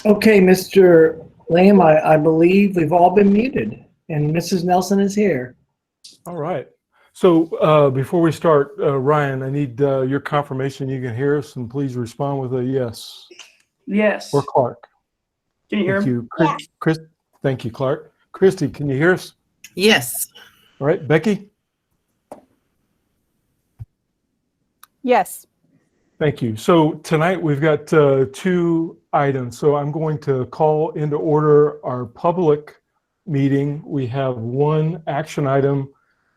Okay, Mr. Lamb, I believe we've all been muted, and Mrs. Nelson is here. All right. So before we start, Ryan, I need your confirmation you can hear us, and please respond with a yes. Yes. Or Clark. Can you hear Thank me? you. Chris, thank you, Clark. Christy, can you hear us? Yes. All right. Becky? Yes. Thank you. So tonight we've got two items. So I'm going to call into order our public meeting. We have one action item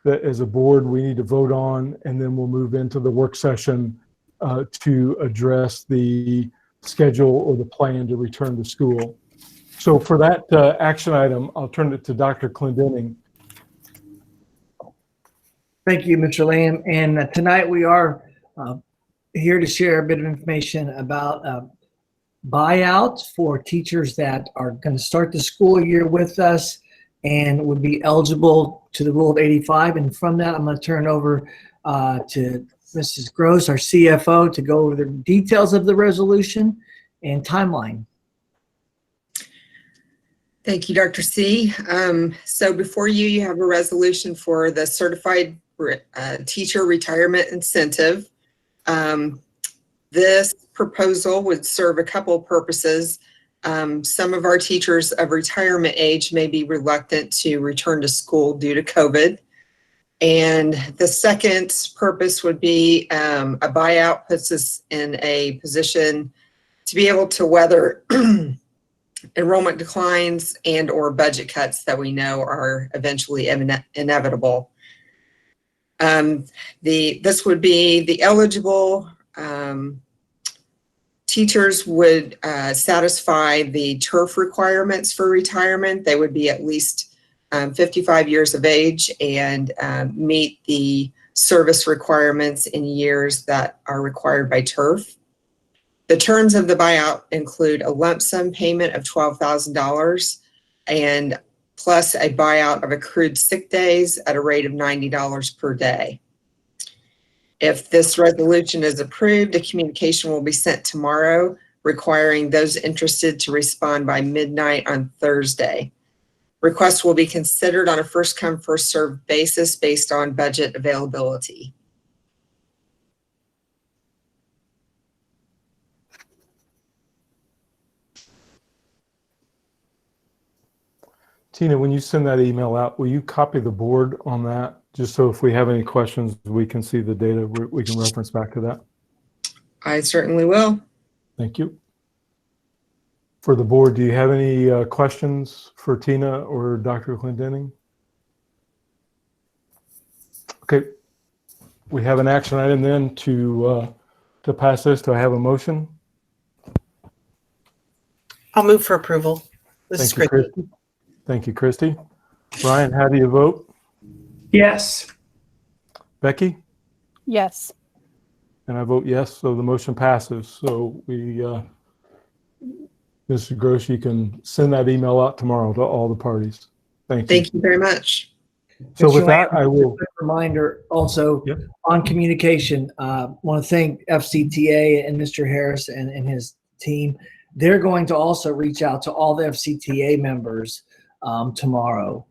that as a board we need to vote on, and then we'll move into the work session to address the schedule or the plan to return to school. So for that action item, I'll turn it to Dr. Clendenning. Thank you, Mr. Lamb. And tonight we are here to share a bit of information about buyout for teachers that are going to start the school year with us and would be eligible to the Rule of 85. And from that, I'm going to turn over to Mrs. Gross, our CFO, to go over the details of the resolution and timeline. Thank you, Dr. C. So before you have a resolution for the Certified Teacher Retirement Incentive. This proposal would serve a couple of purposes. Some of our teachers of retirement age may be reluctant to return to school due to COVID. And the second purpose would be a buyout puts us in a position to be able to weather enrollment declines and or budget cuts that we know are eventually inevitable. This would be the eligible teachers would satisfy the turf requirements for retirement. They would be at least 55 years of age and meet the service requirements in years that are required by turf. The terms of the buyout include a lump sum payment of $12,000 and plus a buyout of accrued sick days at a rate of $90 per day. If this resolution is approved, a communication will be sent tomorrow requiring those interested to respond by midnight on Thursday. Requests will be considered on a first come, first served basis based on budget availability. Tina, when you send that email out, will you copy the board on that? Just so if we have any questions, we can see the data, we can reference back to that. I certainly will. Thank you. For the board, do you have any questions for Tina or Dr. Clendenning? Okay, we have an action item then to pass this. Do I have a motion? I'll move for approval. Thank you, Christy. Thank you, Christy. Ryan, how do you vote? Yes. Becky? Yes. And I vote yes, so the motion passes. So we, Mr. Gross, you can send that email out tomorrow to all the parties. Thank you. Thank you very much. So with that, I will. A reminder also on communication. Want to thank FCTA and Mr. Harris and his team. They're going to also reach out to all the FCTA members tomorrow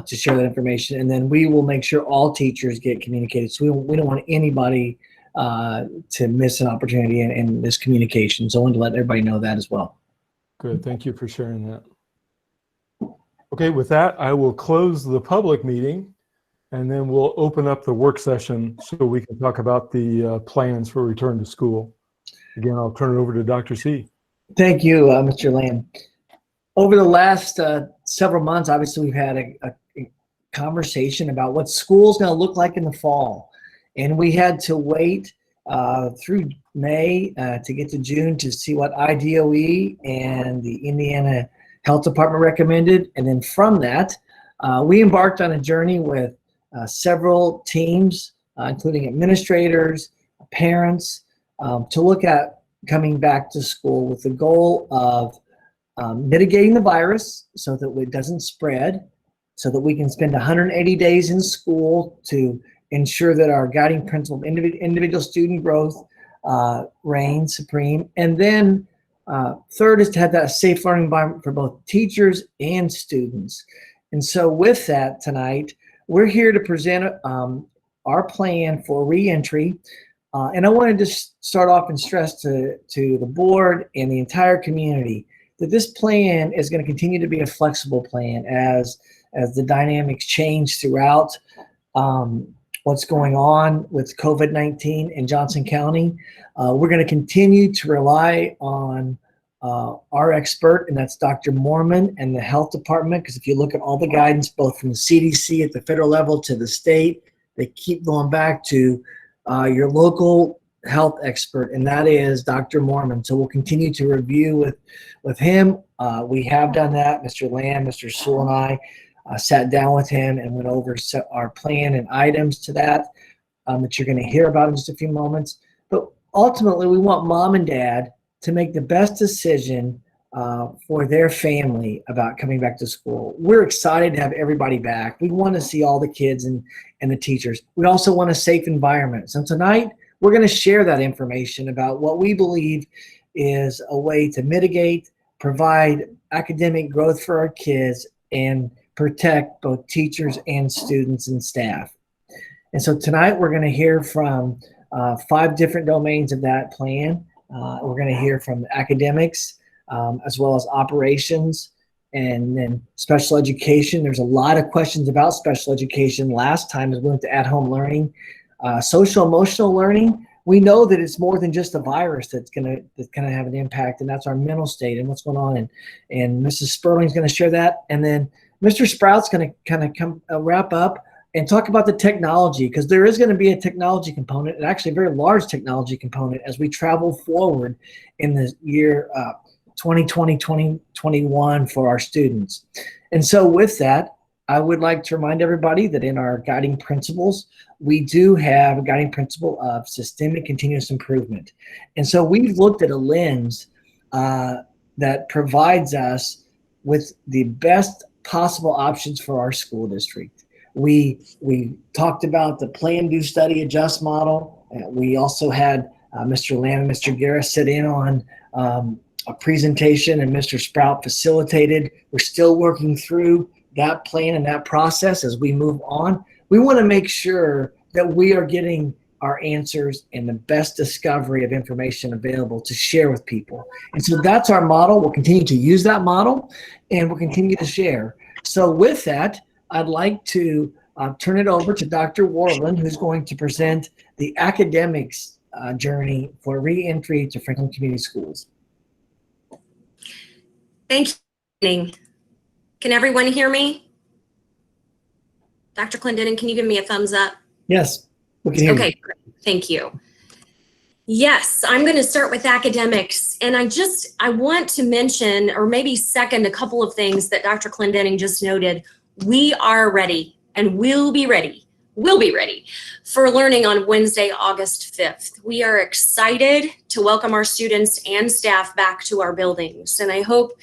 to share that information, and then we will make sure all teachers get communicated. So we don't want anybody to miss an opportunity in this communication. So I wanted to let everybody know that as well. Good, thank you for sharing that. Okay, with that, I will close the public meeting, and then we'll open up the work session so we can talk about the plans for return to school. Again, I'll turn it over to Dr. C. Thank you, Mr. Lamb. Over the last several months, obviously, we've had a conversation about what school's going to look like in the fall. And we had to wait through May to get to June to see what IDOE and the Indiana Health Department recommended. And then from that, we embarked on a journey with several teams, including administrators, parents, to look at coming back to school with the goal of mitigating the virus so that it doesn't spread, so that we can spend 180 days in school to ensure that our guiding principle of individual student growth reigns supreme, and then Third is to have that safe learning environment for both teachers and students. And so with that tonight, we're here to present our plan for reentry. And I wanted to start off and stress to the board and the entire community that this plan is going to continue to be a flexible plan as the dynamics change throughout what's going on with COVID-19 in Johnson County. We're going to continue to rely on our expert, and that's Dr. Mormon and the health department, because if you look at all the guidance, both from the CDC at the federal level to the state, they keep going back to your local health expert, and that is Dr. Mormon. So we'll continue to review with him. We have done that. Mr. Lamb, Mr. Sewell, and I sat down with him and went over our plan and items to that you're going to hear about in just a few moments. But ultimately, we want mom and dad to make the best decision for their family about coming back to school. We're excited to have everybody back. We want to see all the kids and the teachers. We also want a safe environment. So tonight, we're going to share that information about what we believe is a way to mitigate, provide academic growth for our kids, and protect both teachers and students and staff. And so tonight, we're going to hear from 5 different domains of that plan. We're going to hear from academics, as well as operations, and then special education. There's a lot of questions about special education last time as we went to at-home learning. Social emotional learning, we know that it's more than just a virus that's gonna have an impact, and that's our mental state and what's going on. And Mrs. Sperling's going to share that, and then Mr. Sprout's going to kind of come wrap up and talk about the technology, because there is going to be a technology component, and actually a very large technology component as we travel forward in the year 2020, 2021 for our students. And so with that, I would like to remind everybody that in our guiding principles, we do have a guiding principle of systemic continuous improvement. And so we've looked at a lens that provides us with the best possible options for our school district. We talked about the plan, do, study, adjust model. We also had Mr. Lamb and Mr. Garris sit in on a presentation, and Mr. Sprout facilitated. We're still working through that plan and that process as we move on. We want to make sure that we are getting our answers and the best discovery of information available to share with people. And so that's our model. We'll continue to use that model, and we'll continue to share. So with that, I'd like to turn it over to Dr. Warland, who's going to present the academics journey for reentry to Franklin Community Schools. Thank you. Can everyone hear me? Dr. Clendenin, can you give me a thumbs up? Yes, we can hear you. Okay, great. Thank you. Yes, I'm going to start with academics. And I want to mention, or maybe second, a couple of things that Dr. Clendenin just noted. We are ready, and we'll be ready for learning on Wednesday, August 5th. We are excited to welcome our students and staff back to our buildings. And I hope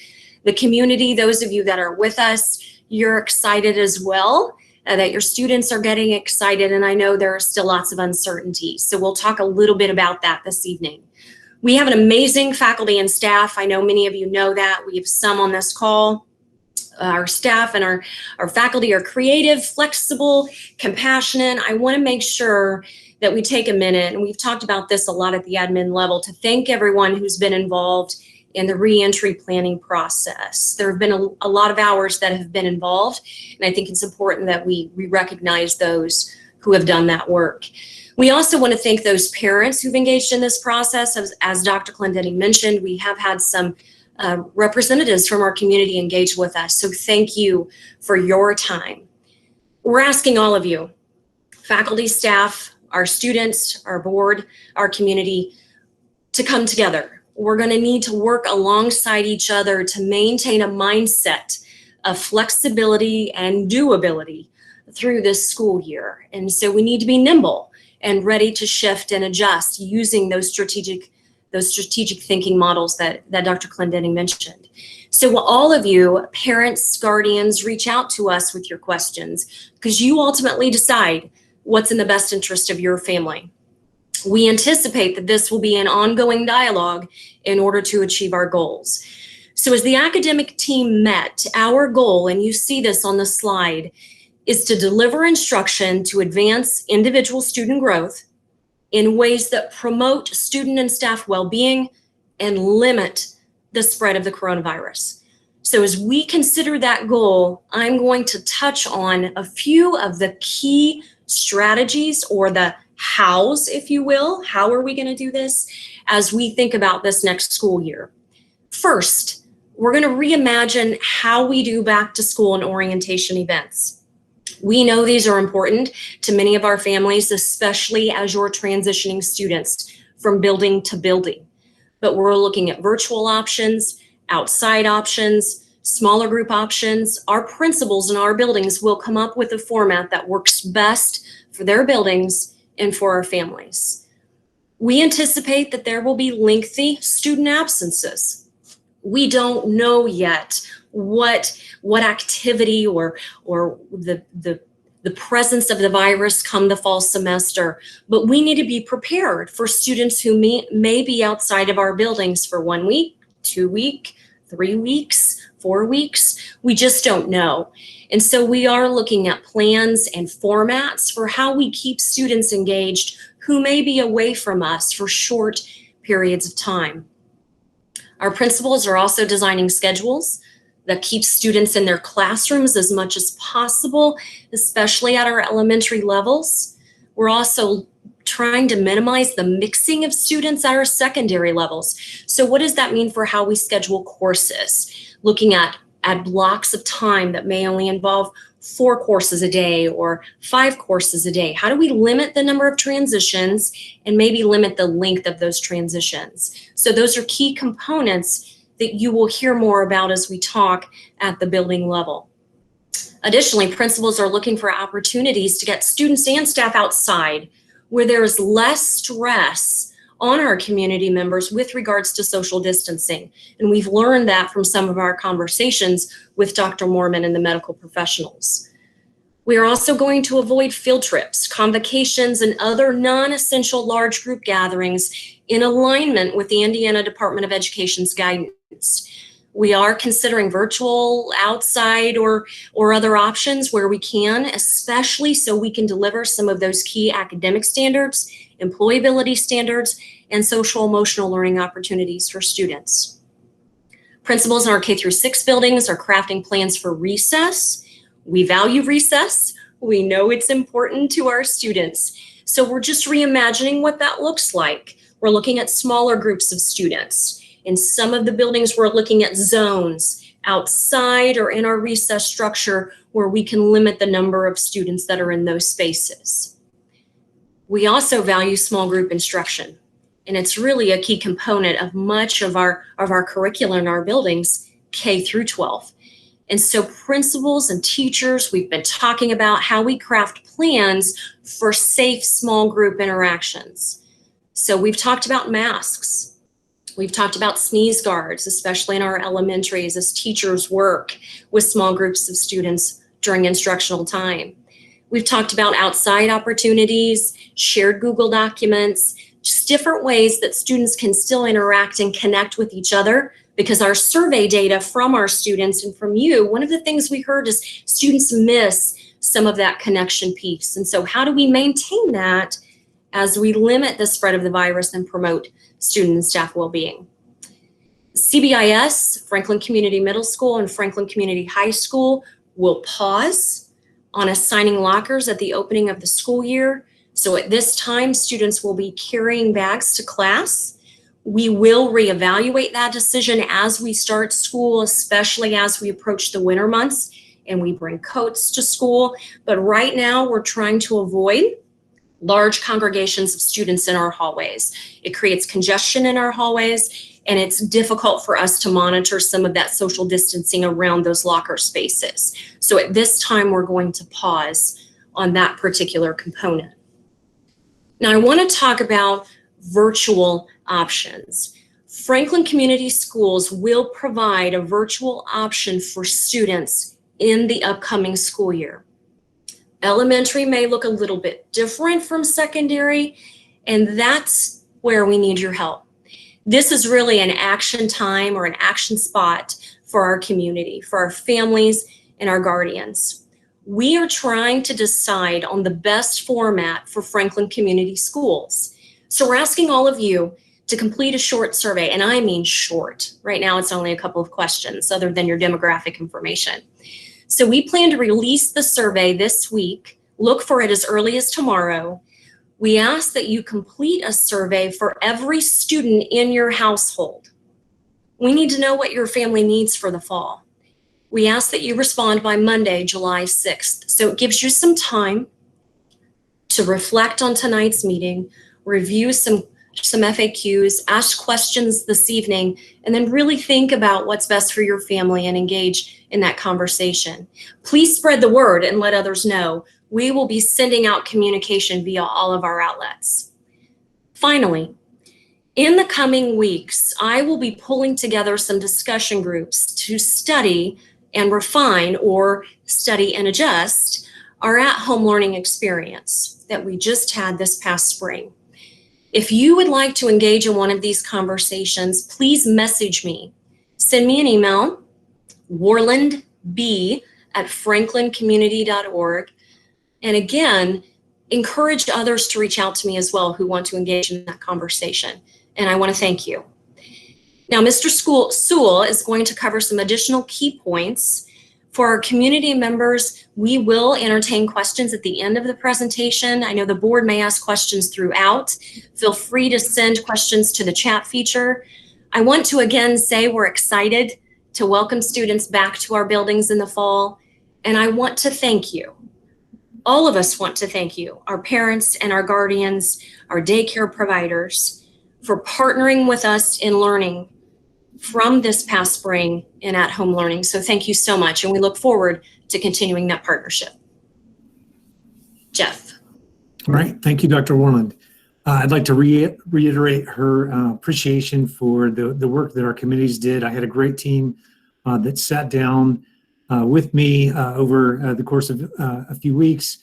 the community, those of you that are with us, you're excited as well, that your students are getting excited. And I know there are still lots of uncertainty. So we'll talk a little bit about that this evening. We have an amazing faculty and staff. I know many of you know that. We have some on this call. Our staff and our faculty are creative, flexible, compassionate. I want to make sure that we take a minute, and we've talked about this a lot at the admin level, to thank everyone who's been involved in the reentry planning process. There have been a lot of hours that have been involved, and I think it's important that we recognize those who have done that work. We also want to thank those parents who've engaged in this process. As Dr. Clendenin mentioned, we have had some representatives from our community engage with us. So thank you for your time. We're asking all of you, faculty, staff, our students, our board, our community, to come together. We're going to need to work alongside each other to maintain a mindset of flexibility and doability through this school year. And so we need to be nimble and ready to shift and adjust using those strategic thinking models that Dr. Clendenin mentioned. So all of you, parents, guardians, reach out to us with your questions, because you ultimately decide what's in the best interest of your family. We anticipate that this will be an ongoing dialogue in order to achieve our goals. So as the academic team met, our goal, and you see this on the slide, is to deliver instruction to advance individual student growth in ways that promote student and staff well-being and limit the spread of the coronavirus. So as we consider that goal, I'm going to touch on a few of the key strategies, or the hows, if you will. How are we going to do this as we think about this next school year? First, we're going to reimagine how we do back to school and orientation events. We know these are important to many of our families, especially as you're transitioning students from building to building. But we're looking at virtual options, outside options, smaller group options. Our principals in our buildings will come up with a format that works best for their buildings and for our families. We anticipate that there will be lengthy student absences. We don't know yet what activity or the presence of the virus come the fall semester, but we need to be prepared for students who may be outside of our buildings for 1 week, 2 weeks, 3 weeks, 4 weeks. We just don't know. And so we are looking at plans and formats for how we keep students engaged who may be away from us for short periods of time. Our principals are also designing schedules that keep students in their classrooms as much as possible, especially at our elementary levels. We're also trying to minimize the mixing of students at our secondary levels. So what does that mean for how we schedule courses? Looking at blocks of time that may only involve 4 courses a day or 5 courses a day. How do we limit the number of transitions and maybe limit the length of those transitions? So those are key components that you will hear more about as we talk at the building level. Additionally, principals are looking for opportunities to get students and staff outside where there is less stress on our community members with regards to social distancing. And we've learned that from some of our conversations with Dr. Mormon and the medical professionals. We are also going to avoid field trips, convocations, and other non-essential large group gatherings in alignment with the Indiana Department of Education's guidance. We are considering virtual, outside, or other options where we can, especially so we can deliver some of those key academic standards, employability standards, and social emotional learning opportunities for students. Principals in our K-6 buildings are crafting plans for recess. We value recess. We know it's important to our students. So we're just reimagining what that looks like. We're looking at smaller groups of students. In some of the buildings, we're looking at zones outside or in our recess structure where we can limit the number of students that are in those spaces. We also value small group instruction, and it's really a key component of much of our curriculum in our buildings, K through 12. And so principals and teachers, we've been talking about how we craft plans for safe small group interactions. So we've talked about masks. We've talked about sneeze guards, especially in our elementaries as teachers work with small groups of students during instructional time. We've talked about outside opportunities, shared Google documents, just different ways that students can still interact and connect with each other, because our survey data from our students and from you, one of the things we heard is students miss some of that connection piece. And so how do we maintain that as we limit the spread of the virus and promote student and staff well-being? CBIS, Franklin Community Middle School and Franklin Community High School, will pause on assigning lockers at the opening of the school year. So at this time, students will be carrying bags to class. We will reevaluate that decision as we start school, especially as we approach the winter months and we bring coats to school. But right now, we're trying to avoid large congregations of students in our hallways. It creates congestion in our hallways, and it's difficult for us to monitor some of that social distancing around those locker spaces. So at this time, we're going to pause on that particular component. Now, I want to talk about virtual options. Franklin Community Schools will provide a virtual option for students in the upcoming school year. Elementary may look a little bit different from secondary, And that's where we need your help. This is really an action time or an action spot for our community, for our families and our guardians. We are trying to decide on the best format for Franklin Community Schools. So we're asking all of you to complete a short survey, and I mean short. Right now it's only a couple of questions other than your demographic information. So we plan to release the survey this week. Look for it as early as tomorrow. We ask that you complete a survey for every student in your household. We need to know what your family needs for the fall. We ask that you respond by Monday, July 6th. So it gives you some time to reflect on tonight's meeting, review some FAQs, ask questions this evening, and then really think about what's best for your family and engage in that conversation. Please spread the word and let others know. We will be sending out communication via all of our outlets. Finally, in the coming weeks, I will be pulling together some discussion groups to study and refine or study and adjust our at-home learning experience that we just had this past spring. If you would like to engage in one of these conversations, please message me. Send me an email, warlandb@franklincommunity.org. And again, encourage others to reach out to me as well who want to engage in that conversation. And I want to thank you. Now, Mr. Sewell is going to cover some additional key points. For our community members, we will entertain questions at the end of the presentation. I know the board may ask questions throughout. Feel free to send questions to the chat feature. I want to again say we're excited to welcome students back to our buildings in the fall. And I want to thank you. All of us want to thank you, our parents and our guardians, our daycare providers, for partnering with us in learning from this past spring in at-home learning. So thank you so much, and we look forward to continuing that partnership. Jeff. All right, thank you, Dr. Warland. I'd like to reiterate her appreciation for the work that our committees did. I had a great team that sat down with me over the course of a few weeks,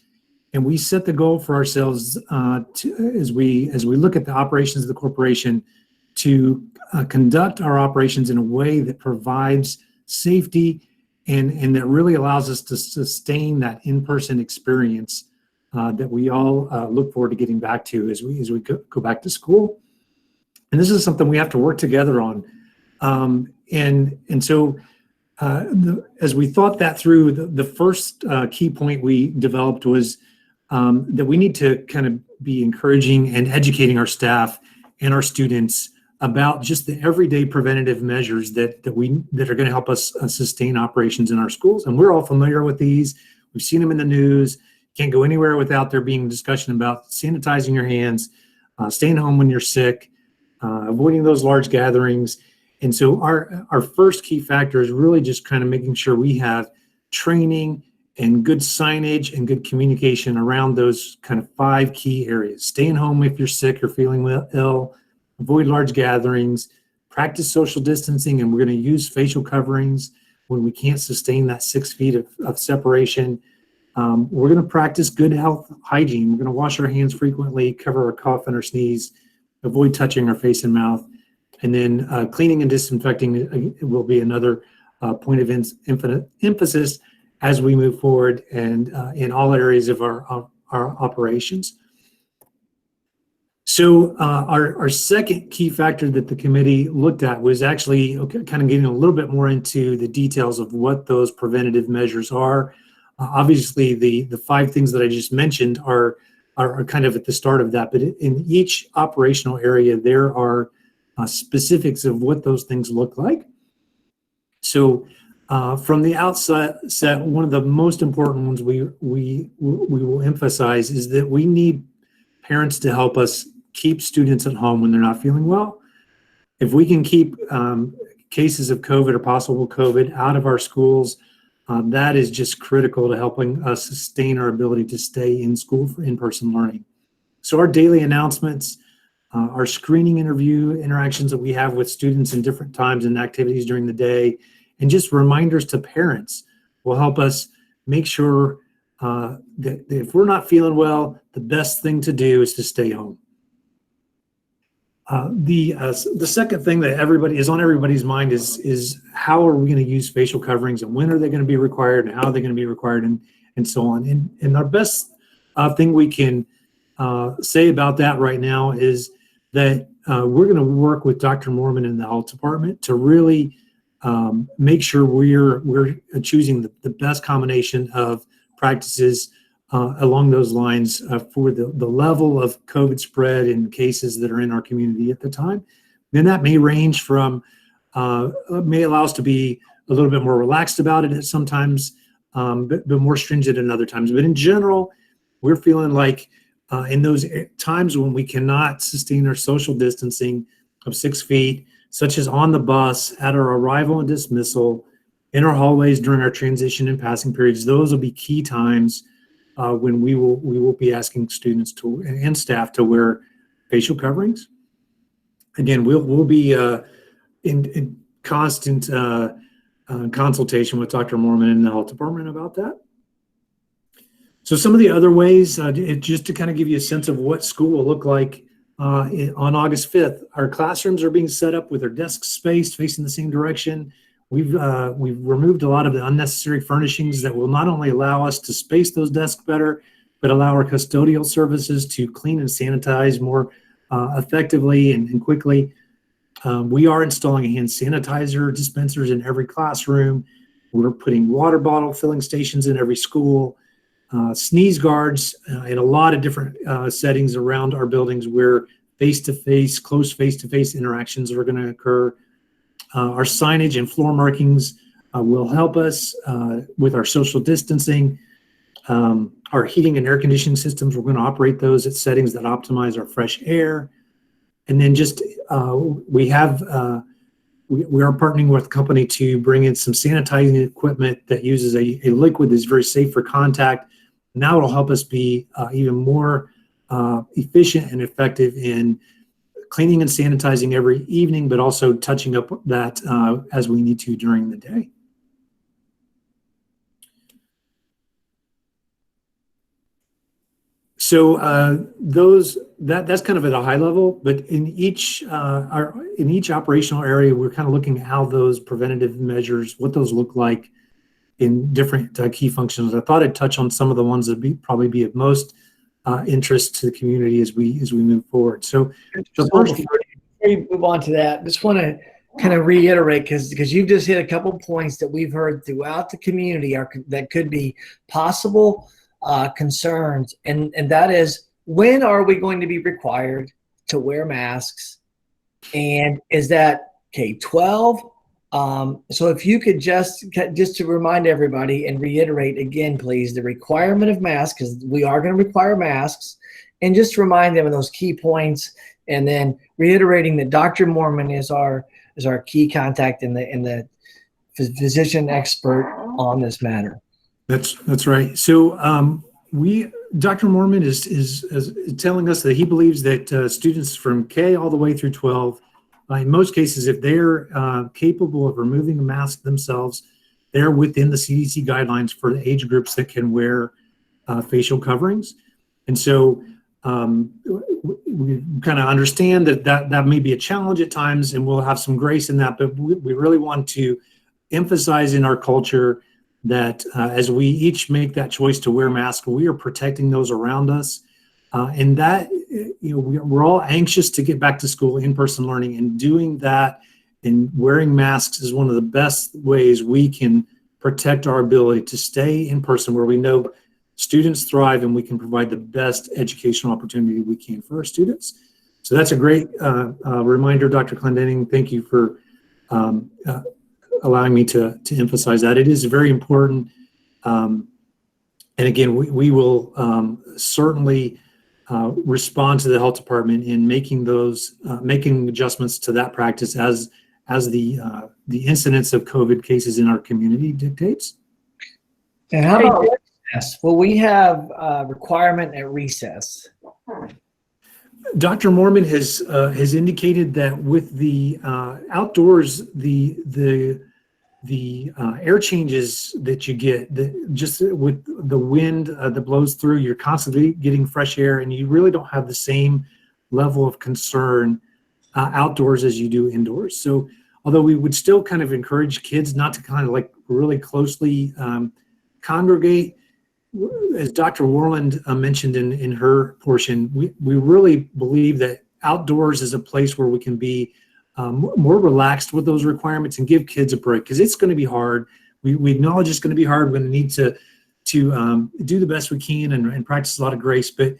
and we set the goal for ourselves as we look at the operations of the corporation to conduct our operations in a way that provides safety and that really allows us to sustain that in-person experience that we all look forward to getting back to as we go back to school. And this is something we have to work together on. So as we thought that through, the first key point we developed was that we need to kind of be encouraging and educating our staff and our students about just the everyday preventative measures that are going to help us sustain operations in our schools. And we're all familiar with these. We've seen them in the news. Can't go anywhere without there being discussion about sanitizing your hands, staying home when you're sick, avoiding those large gatherings. And so our first key factor is really just kind of making sure we have training and good signage and good communication around those kind of 5 key areas. Staying home if you're sick or feeling ill, avoid large gatherings, practice social distancing, and we're going to use facial coverings when we can't sustain that 6 feet of separation. We're going to practice good health hygiene. We're going to wash our hands frequently, cover our cough and our sneeze, avoid touching our face and mouth. And then cleaning and disinfecting will be another point of emphasis as we move forward and in all areas of our operations. So our second key factor that the committee looked at was actually kind of getting a little bit more into the details of what those preventative measures are. Obviously, the 5 things that I just mentioned are kind of at the start of that, but in each operational area, there are specifics of what those things look like. So from the outset, one of the most important ones we will emphasize is that we need parents to help us keep students at home when they're not feeling well. If we can keep cases of COVID or possible COVID out of our schools, that is just critical to helping us sustain our ability to stay in school for in-person learning. So our daily announcements, our screening interactions that we have with students in different times and activities during the day, and just reminders to parents will help us make sure that if we're not feeling well, the best thing to do is to stay home. The second thing that is on everybody's mind is how are we going to use facial coverings, and when are they going to be required, and how are they going to be required, and so on. And our best thing we can say about that right now is that we're going to work with Dr. Mormon in the health department to really make sure we're choosing the best combination of practices along those lines for the level of COVID spread and cases that are in our community at the time. And that may range from, may allow us to be a little bit more relaxed about it at sometimes, but more stringent at other times. But in general, we're feeling like in those times when we cannot sustain our social distancing of 6 feet, such as on the bus, at our arrival and dismissal, in our hallways during our transition and passing periods, those will be key times when we will be asking students and staff to wear facial coverings. Again, we'll be in constant consultation with Dr. Mormon in the health department about that. So some of the other ways, just to kind of give you a sense of what school will look like on August 5th, our classrooms are being set up with their desks spaced facing the same direction. We've removed a lot of the unnecessary furnishings that will not only allow us to space those desks better, but allow our custodial services to clean and sanitize more effectively and quickly. We are installing hand sanitizer dispensers in every classroom. We're putting water bottle filling stations in every school, sneeze guards in a lot of different settings around our buildings where face-to-face, close face-to-face interactions are going to occur. Our signage and floor markings will help us with our social distancing. Our heating and air conditioning systems, we're going to operate those at settings that optimize our fresh air. And then just we are partnering with a company to bring in some sanitizing equipment that uses a liquid that's very safe for contact. Now it'll help us be even more efficient and effective in cleaning and sanitizing every evening, but also touching up that as we need to during the day. So that's kind of at a high level, but in each operational area, we're kind of looking at how those preventative measures, what those look like in different key functions. I thought I'd touch on some of the ones that probably be of most interest to the community as we move forward. So before we move on to that, just want to kind of reiterate because you've just hit a couple points that we've heard throughout the community that could be possible concerns, and that is, when are we going to be required to wear masks, and is that K-12? So if you could just to remind everybody and reiterate again, please, the requirement of masks, because we are going to require masks, and just remind them of those key points, and then reiterating that Dr. Mormon is our key contact and the physician expert on this matter. That's right. So Dr. Mormon is telling us that he believes that students from K all the way through 12, in most cases, if they're capable of removing a mask themselves, they're within the CDC guidelines for the age groups that can wear facial coverings. And so we kind of understand that may be a challenge at times, and we'll have some grace in that, but we really want to emphasize in our culture that as we each make that choice to wear masks, we are protecting those around us. And that, we're all anxious to get back to school, in-person learning, and doing that and wearing masks is one of the best ways we can protect our ability to stay in person where we know students thrive and we can provide the best educational opportunity we can for our students. So that's a great reminder, Dr. Clendenning. Thank you for allowing me to emphasize that. It is very important. And again, we will certainly respond to the health department in making those making adjustments to that practice as the incidence of COVID cases in our community dictates. And how about recess? Will we have a requirement at recess? Dr. Mormon has indicated that with the outdoors, the air changes that you get, just with the wind that blows through, you're constantly getting fresh air, and you really don't have the same level of concern outdoors as you do indoors. So although we would still kind of encourage kids not to kind of like really closely congregate, as Dr. Warland mentioned in her portion, we really believe that outdoors is a place where we can be more relaxed with those requirements and give kids a break, because it's going to be hard. We acknowledge it's going to be hard. We're going to need to do the best we can and practice a lot of grace. But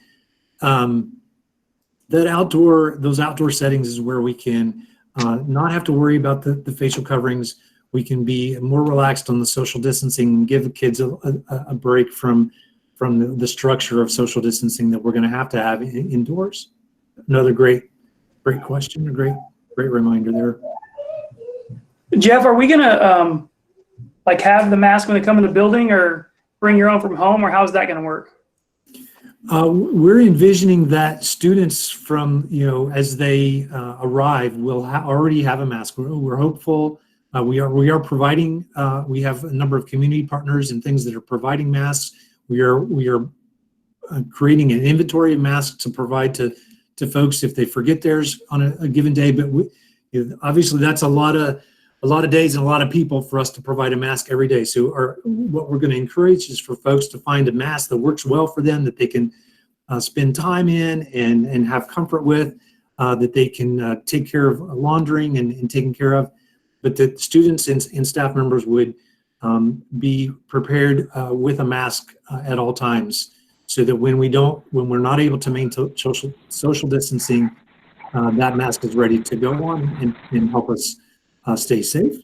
those outdoor settings is where we can not have to worry about the facial coverings. We can be more relaxed on the social distancing and give the kids a break from the structure of social distancing that we're going to have indoors. Another great question, a great reminder there. Jeff, are we gonna like have the mask when they come in the building, or bring your own from home, or how's that gonna work? We're envisioning that students from, as they arrive will already have a mask. We're hopeful. We are providing. We have a number of community partners and things that are providing masks. We are creating an inventory of masks to provide to folks if they forget theirs on a given day. But obviously, that's a lot of days and a lot of people for us to provide a mask every day. So what we're going to encourage is for folks to find a mask that works well for them, that they can spend time in and have comfort with, that they can take care of laundering and taking care of. But that students and staff members would be prepared with a mask at all times, so that when we're not able to maintain social distancing, that mask is ready to go on and help us stay safe.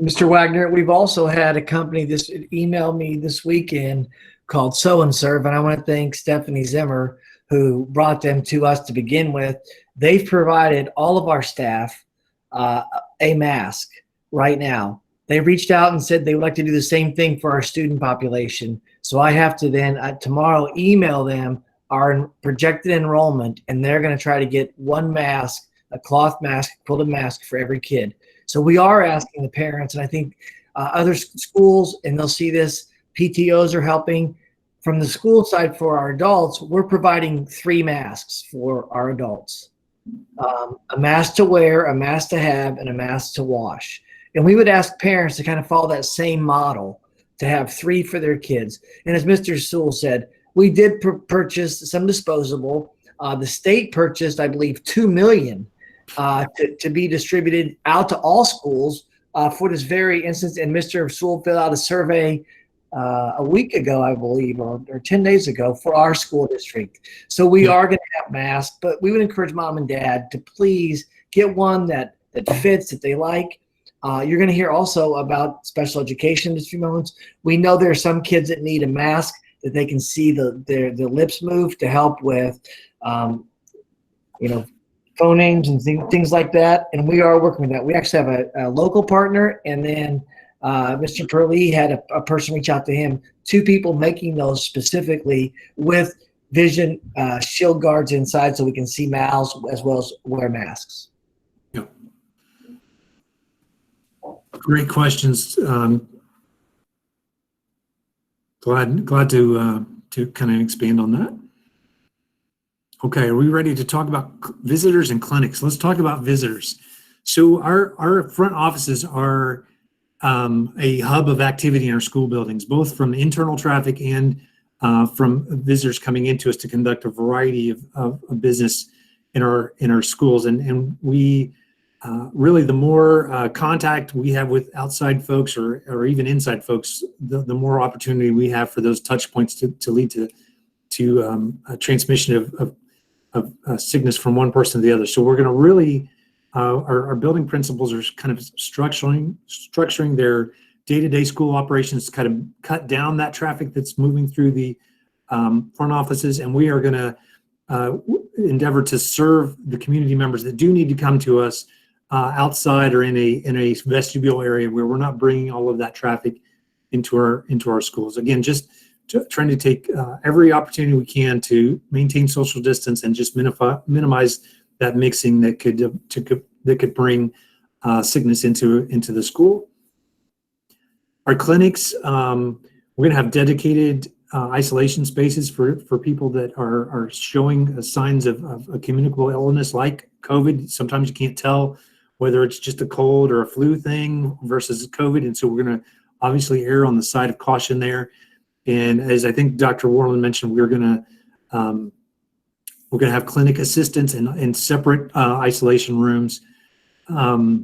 Mr. Wagner, we've also had a company emailed me this weekend called So and Serve, and I want to thank Stephanie Zimmer, who brought them to us to begin with. They've provided all of our staff a mask right now. They reached out and said they would like to do the same thing for our student population. So I have to then tomorrow email them our projected enrollment, and they're going to try to get one mask, a cloth mask, quilted mask for every kid. So we are asking the parents, and I think other schools, and they'll see this, PTOs are helping. From the school side for our adults, we're providing 3 masks for our adults. A mask to wear, a mask to have, and a mask to wash. And we would ask parents to kind of follow that same model, to have 3 for their kids. And as Mr. Sewell said, we did purchase some disposable. The state purchased, I believe, 2 million to be distributed out to all schools for this very instance. And Mr. Sewell filled out a survey a week ago, I believe, or 10 days ago for our school district. So we are going to have masks, but we would encourage mom and dad to please get one that fits, that they like. You're going to hear also about special education in just a few moments. We know there are some kids that need a mask that they can see their lips move to help with, phonemes and things like that. And we are working with that. We actually have a local partner, and then Mr. Perley had a person reach out to him, 2 people making those specifically with vision shield guards inside so we can see mouths as well as wear masks. Yep. Great questions. Glad to kind of expand on that. Okay, are we ready to talk about visitors and clinics? Let's talk about visitors. So our front offices are a hub of activity in our school buildings, both from internal traffic and from visitors coming into us to conduct a variety of business in our schools. And we really, the more contact we have with outside folks or even inside folks, the more opportunity we have for those touch points to lead to a transmission of sickness from one person to the other. So we're going to really, our building principals are kind of structuring their day-to-day school operations to kind of cut down that traffic that's moving through the front offices. And we are going to endeavor to serve the community members that do need to come to us outside or in a vestibule area where we're not bringing all of that traffic into our schools. Again, just trying to take every opportunity we can to maintain social distance and just minimize that mixing that could bring sickness into the school. Our clinics, we're going to have dedicated isolation spaces for people that are showing signs of a communicable illness like COVID. Sometimes you can't tell whether it's just a cold or a flu thing versus COVID. And so we're going to obviously err on the side of caution there. And as I think Dr. Warland mentioned, we're going to have clinic assistants in separate isolation rooms to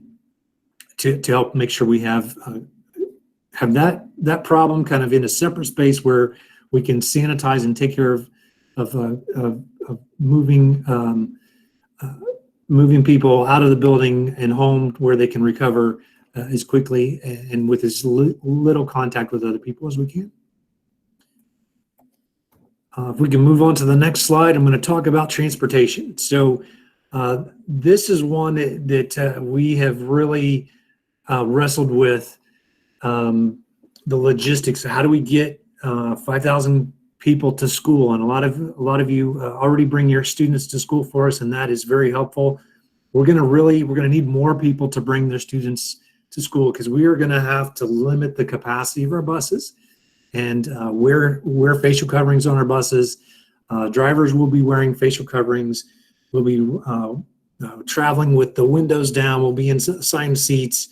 help make sure we have that problem kind of in a separate space where we can sanitize and take care of moving people out of the building and home where they can recover as quickly and with as little contact with other people as we can. If we can move on to the next slide, I'm going to talk about transportation. So this is one that we have really wrestled with the logistics. How do we get 5,000 people to school? And a lot of you already bring your students to school for us, and that is very helpful. We're going to need more people to bring their students to school because we are going to have to limit the capacity of our buses and wear facial coverings on our buses. Drivers will be wearing facial coverings. We'll be traveling with the windows down. We'll be in assigned seats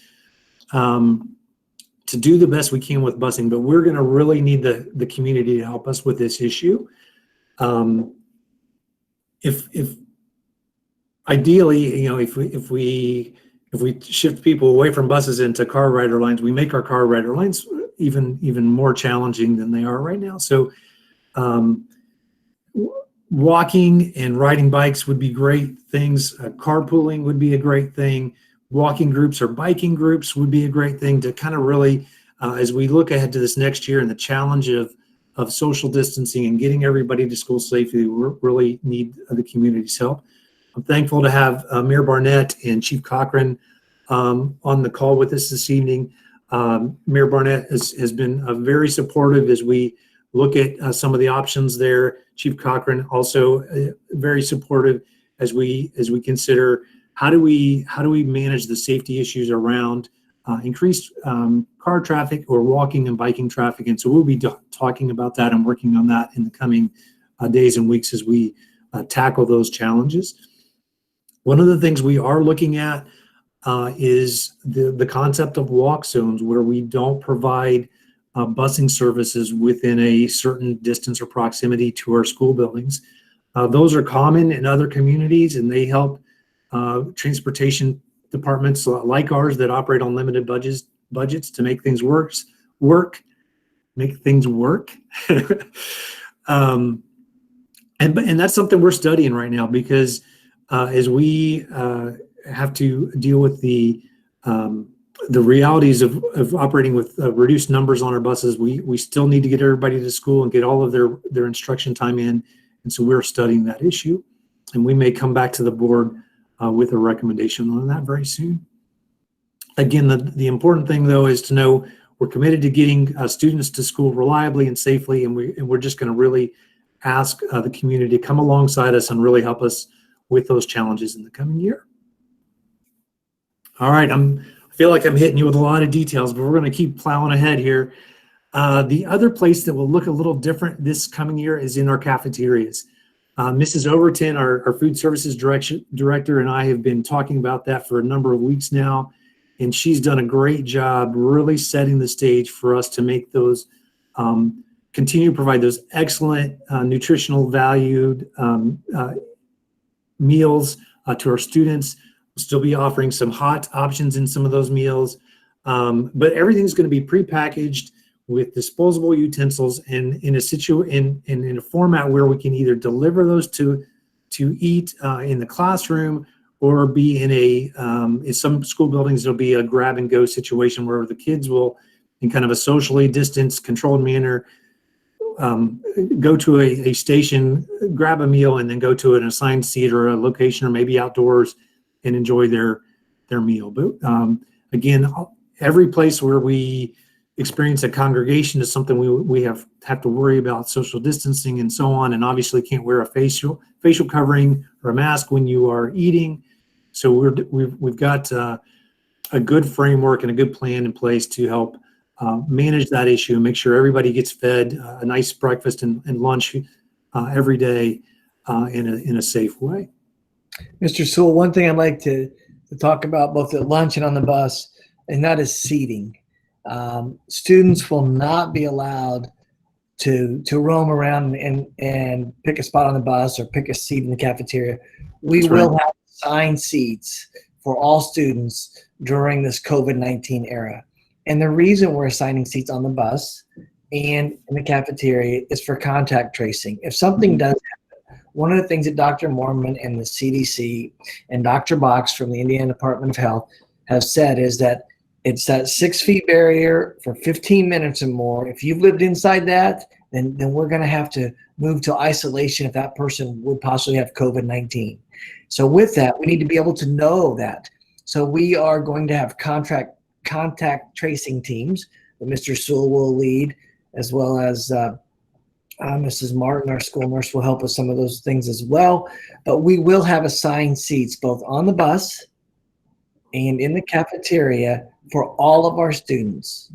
to do the best we can with busing, but we're going to really need the community to help us with this issue. If ideally, if we shift people away from buses into car rider lines, we make our car rider lines even more challenging than they are right now. So walking and riding bikes would be great things. Carpooling would be a great thing. Walking groups or biking groups would be a great thing to kind of really, as we look ahead to this next year and the challenge of social distancing and getting everybody to school safely, we really need the community's help. I'm thankful to have Mayor Barnett and Chief Cochran on the call with us this evening. Mayor Barnett has been very supportive as we look at some of the options there. Chief Cochran also very supportive as we consider how do we manage the safety issues around increased car traffic or walking and biking traffic. And so we'll be talking about that and working on that in the coming days and weeks as we tackle those challenges. One of the things we are looking at is the concept of walk zones where we don't provide busing services within a certain distance or proximity to our school buildings. Those are common in other communities, and they help transportation departments like ours that operate on limited budgets to make things work. And that's something we're studying right now because as we have to deal with the realities of operating with reduced numbers on our buses, we still need to get everybody to school and get all of their instruction time in. And so we're studying that issue, and we may come back to the board with a recommendation on that very soon. Again, the important thing though is to know we're committed to getting students to school reliably and safely, and we're just going to really ask the community to come alongside us and really help us with those challenges in the coming year. All right, I feel like I'm hitting you with a lot of details, but we're going to keep plowing ahead here. The other place that will look a little different this coming year is in our cafeterias. Mrs. Overton, our food services director, and I have been talking about that for a number of weeks now, and she's done a great job really setting the stage for us to make those, continue to provide those excellent nutritional valued meals to our students. We'll still be offering some hot options in some of those meals, but everything's going to be prepackaged with disposable utensils and in a format where we can either deliver those to eat in the classroom or be in some school buildings, there'll be a grab and go situation where the kids will, in kind of a socially distanced, controlled manner, go to a station, grab a meal, and then go to an assigned seat or a location or maybe outdoors and enjoy their meal. But again, every place where we experience a congregation is something we have to worry about social distancing and so on, and obviously can't wear a facial covering or a mask when you are eating. So we've got a good framework and a good plan in place to help manage that issue and make sure everybody gets fed a nice breakfast and lunch every day in a safe way. Mr. Sewell, one thing I'd like to talk about both at lunch and on the bus, and that is seating. Students will not be allowed to roam around and pick a spot on the bus or pick a seat in the cafeteria. We That's will right. have assigned seats for all students during this COVID-19 era. And the reason we're assigning seats on the bus and in the cafeteria is for contact tracing. If something does happen, one of the things that Dr. Mormon and the CDC and Dr. Box from the Indiana Department of Health have said is that it's that 6 feet barrier for 15 minutes or more. If you've lived inside that, then we're going to have to move to isolation if that person would possibly have COVID-19. So with that, we need to be able to know that. So we are going to have contact tracing teams that Mr. Sewell will lead, as well as Mrs. Martin, our school nurse, will help with some of those things as well. But we will have assigned seats both on the bus and in the cafeteria for all of our students,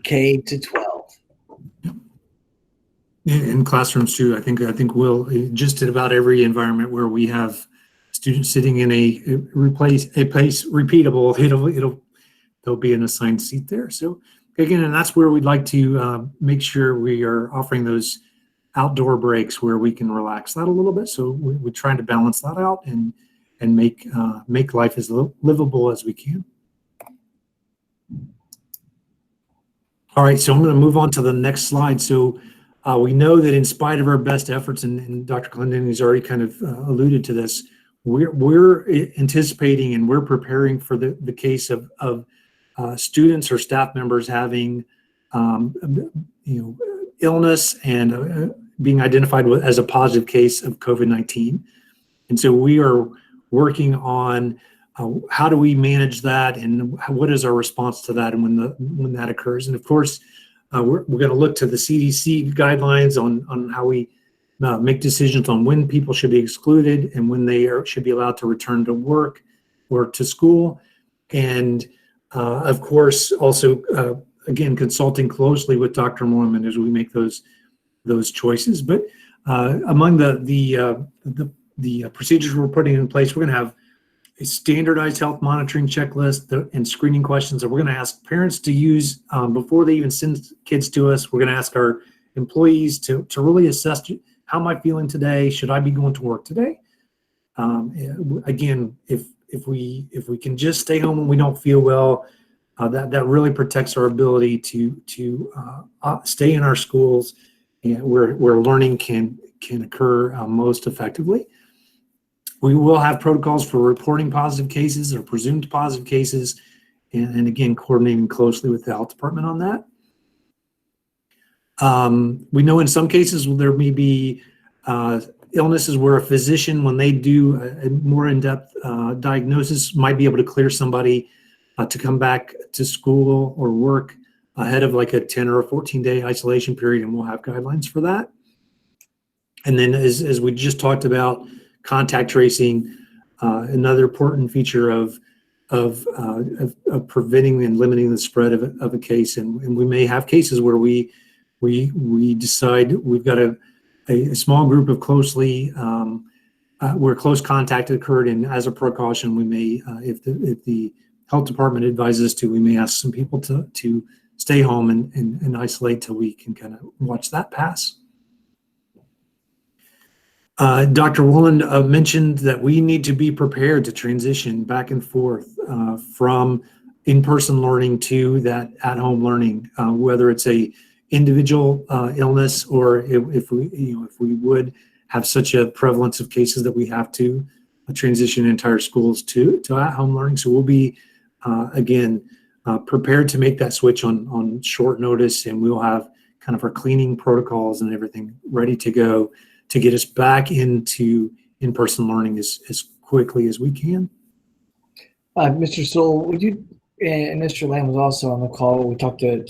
K to 12. In classrooms too, I think we'll just at about every environment where we have students sitting in a place repeatable, there'll be an assigned seat there. So again, and that's where we'd like to make sure we are offering those outdoor breaks where we can relax that a little bit. So we're trying to balance that out and make life as livable as we can. All right, so I'm going to move on to the next slide. So we know that in spite of our best efforts, and Dr. Clendening has already kind of alluded to this, we're anticipating and we're preparing for the case of students or staff members having illness and being identified as a positive case of COVID-19. And so we are working on how do we manage that and what is our response to that and when that occurs. And of course, we're going to look to the CDC guidelines on how we make decisions on when people should be excluded and when they should be allowed to return to work or to school. And of course, also, again, consulting closely with Dr. Mormon as we make those choices. But among the procedures we're putting in place, we're going to have a standardized health monitoring checklist and screening questions that we're going to ask parents to use before they even send kids to us. We're going to ask our employees to really assess, how am I feeling today? Should I be going to work today? Again, if we can just stay home when we don't feel well, that really protects our ability to stay in our schools and where learning can occur most effectively. We will have protocols for reporting positive cases or presumed positive cases, and again, coordinating closely with the health department on that. We know in some cases there may be illnesses where a physician, when they do a more in-depth diagnosis, might be able to clear somebody to come back to school or work ahead of like a 10 or a 14-day isolation period, and we'll have guidelines for that. And then as we just talked about, contact tracing, another important feature of preventing and limiting the spread of a case. And we may have cases where we decide we've got a small group of where close contact occurred, and as a precaution, we may, if the health department advises us to, we may ask some people to stay home and isolate till we can kind of watch that pass. Dr. Woolen mentioned that we need to be prepared to transition back and forth from in-person learning to that at-home learning, whether it's a individual illness or if we would have such a prevalence of cases that we have to transition entire schools to at-home learning. So we'll be again prepared to make that switch on short notice, and we'll have kind of our cleaning protocols and everything ready to go to get us back into in-person learning as quickly as we can. Mr. Sewell, would you, and Mr. Lamb was also on the call, we talked to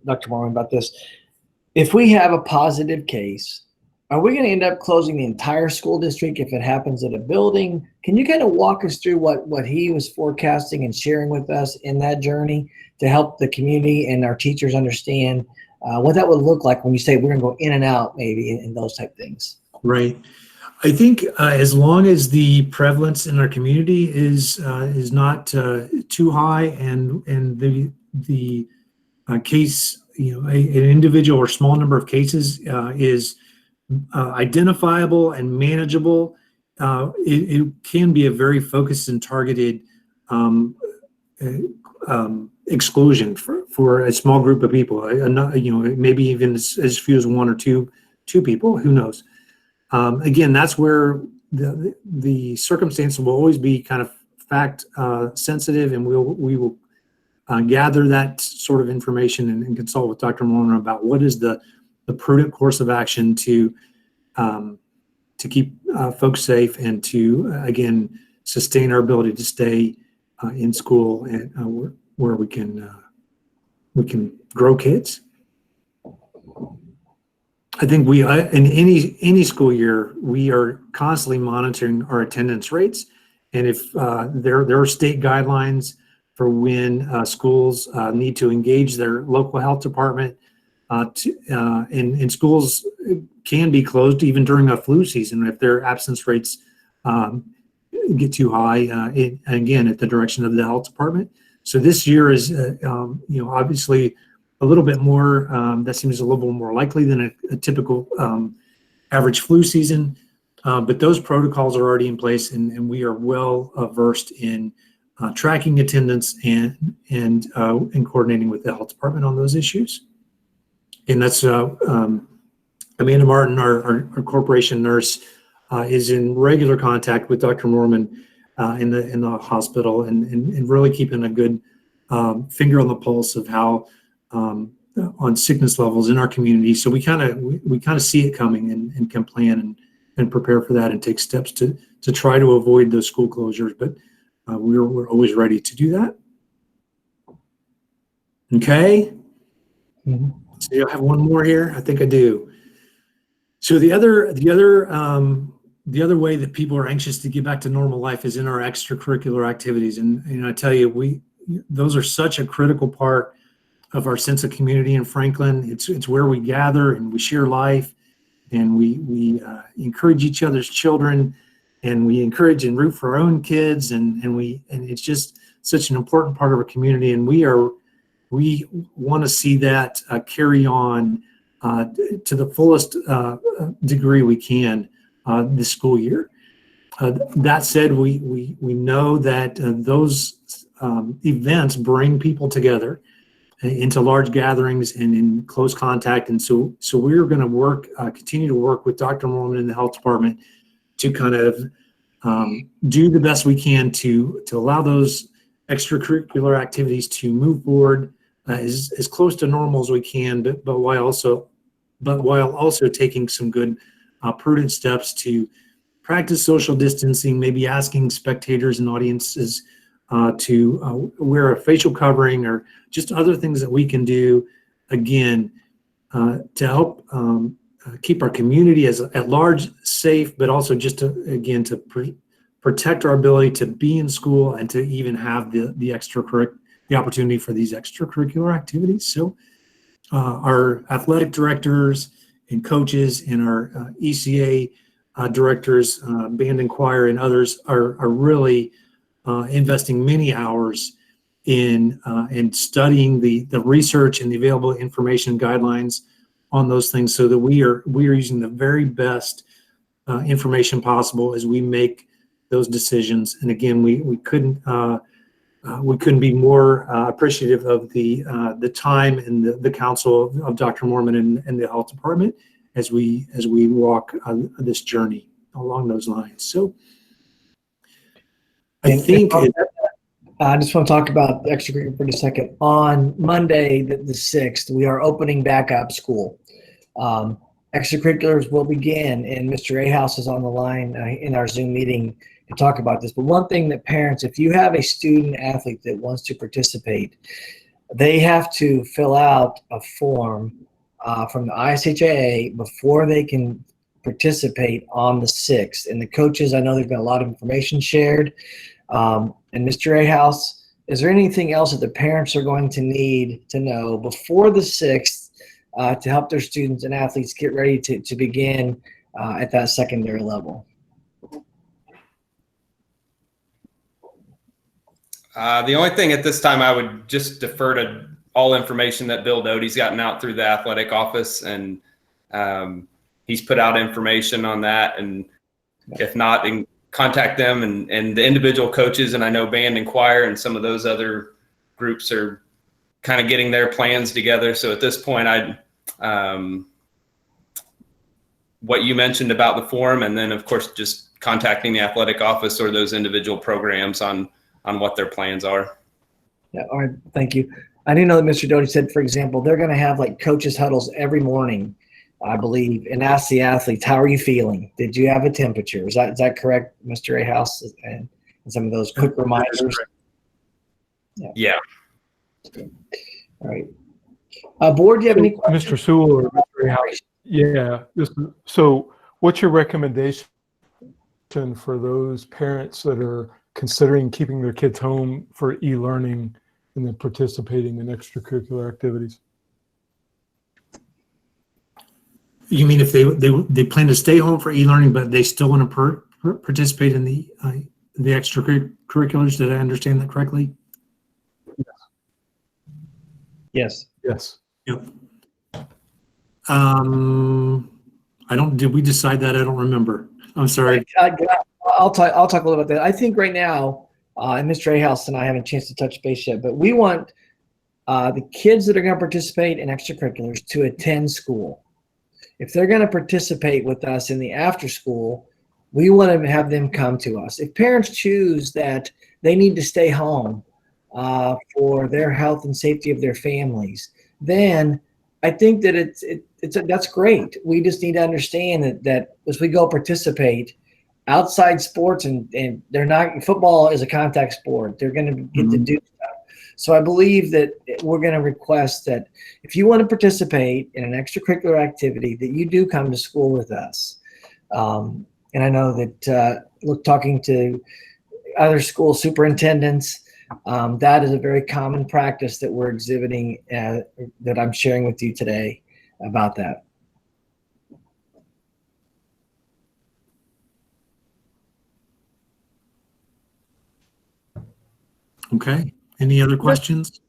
Dr. Mormon about this. If we have a positive case, are we going to end up closing the entire school district if it happens at a building? Can you kind of walk us through what he was forecasting and sharing with us in that journey to help the community and our teachers understand what that would look like when you say we're going to go in and out maybe and those type things? Right. I think as long as the prevalence in our community is not too high, and the case, an individual or small number of cases is identifiable and manageable, it can be a very focused and targeted exclusion for a small group of people. Maybe even as few as one or two people. Who knows? Again, that's where the circumstance will always be kind of fact sensitive, and we will gather that sort of information and consult with Dr. Molnar about what is the prudent course of action to keep folks safe and to again sustain our ability to stay in school and where we can grow kids. I think we in any school year, we are constantly monitoring our attendance rates, and if there are state guidelines for when schools need to engage their local health department, and schools can be closed even during a flu season if their absence rates get too high. Again, at the direction of the health department. So this year is obviously a little bit more, that seems a little bit more likely than a typical average flu season. But those protocols are already in place, and we are well versed in tracking attendance and coordinating with the health department on those issues. And that's Amanda Martin, our corporation nurse, is in regular contact with Dr. Norman in the hospital, and really keeping a good finger on the pulse of how on sickness levels in our community. So we kind of see it coming and can plan and prepare for that and take steps to try to avoid those school closures. But we're always ready to do that. Okay. Mm-hmm. So I have one more here. I think I do. So the other way that people are anxious to get back to normal life is in our extracurricular activities, and I tell you, those are such a critical part of our sense of community in Franklin. It's where we gather and we share life, and we encourage each other's children, and we encourage and root for our own kids, and it's just such an important part of our community, and we want to see that carry on to the fullest degree we can this school year. That said, we know that those events bring people together into large gatherings and in close contact, and so we're going to continue to work with Dr. Mormon and the health department to kind of do the best we can to allow those extracurricular activities to move forward as close to normal as we can, but while also taking some good prudent steps to practice social distancing, maybe asking spectators and audiences to wear a facial covering, or just other things that we can do, again, to help keep our community at large safe, but also just to protect our ability to be in school and to even have the opportunity for these extracurricular activities. So our athletic directors and coaches and our ECA directors, band and choir and others are really investing many hours in studying the research and the available information guidelines on those things, so that we are using the very best information possible as we make those decisions. And again, we couldn't be more appreciative of the time and the counsel of Dr. Mormon and the health department as we walk this journey along those lines. So I think I just want to talk about the extracurricular for a second. On Monday, the 6th, we are opening back up school. Extracurriculars will begin, and Mr. Ahouse is on the line in our Zoom meeting to talk about this. But one thing that parents, if you have a student athlete that wants to participate, they have to fill out a form from the ISHA before they can participate on the 6th. And the coaches, I know they've got a lot of information shared. And Mr. A House, is there anything else that the parents are going to need to know before the 6th to help their students and athletes get ready to begin at that secondary level? The only thing at this time, I would just defer to all information that Bill Doty's gotten out through the athletic office, and he's put out information on that. And if not, then contact them and the individual coaches. And I know band and choir and some of those other groups are kind of getting their plans together. So at this point, what you mentioned about the forum, and then of course just contacting the athletic office or those individual programs on what their plans are. Yeah, all right, thank you. I didn't know that Mr. Doty said, for example, they're going to have like coaches huddles every morning, I believe, and ask the athletes, how are you feeling? Did you have a temperature? Is that correct, Mr. A House? And some of those quick reminders. Yeah. All right. Board, do you have any questions? Mr. Sewell or Mr. A House? Yeah. So what's your recommendation for those parents that are considering keeping their kids home for e-learning and then participating in extracurricular activities? You mean if they plan to stay home for e-learning, but they still want to participate in the extracurriculars? Did I understand that correctly? Yes. Yes. Yep. Did we decide that? I don't remember. I'm sorry. I'll talk a little about that. I think right now, and Mr. A House and I haven't a chance to touch base yet, but we want the kids that are going to participate in extracurriculars to attend school. If they're going to participate with us in the after school, we want to have them come to us. If parents choose that they need to stay home for their health and safety of their families, then I think that that's great. We just need to understand that as we go participate outside sports, and they're not, football is a contact sport. They're going to get to do stuff. So I believe that we're going to request that if you want to participate in an extracurricular activity, that you do come to school with us. And I know that talking to other school superintendents, that is a very common practice that we're exhibiting that I'm sharing with you today about that. Okay. Any other questions?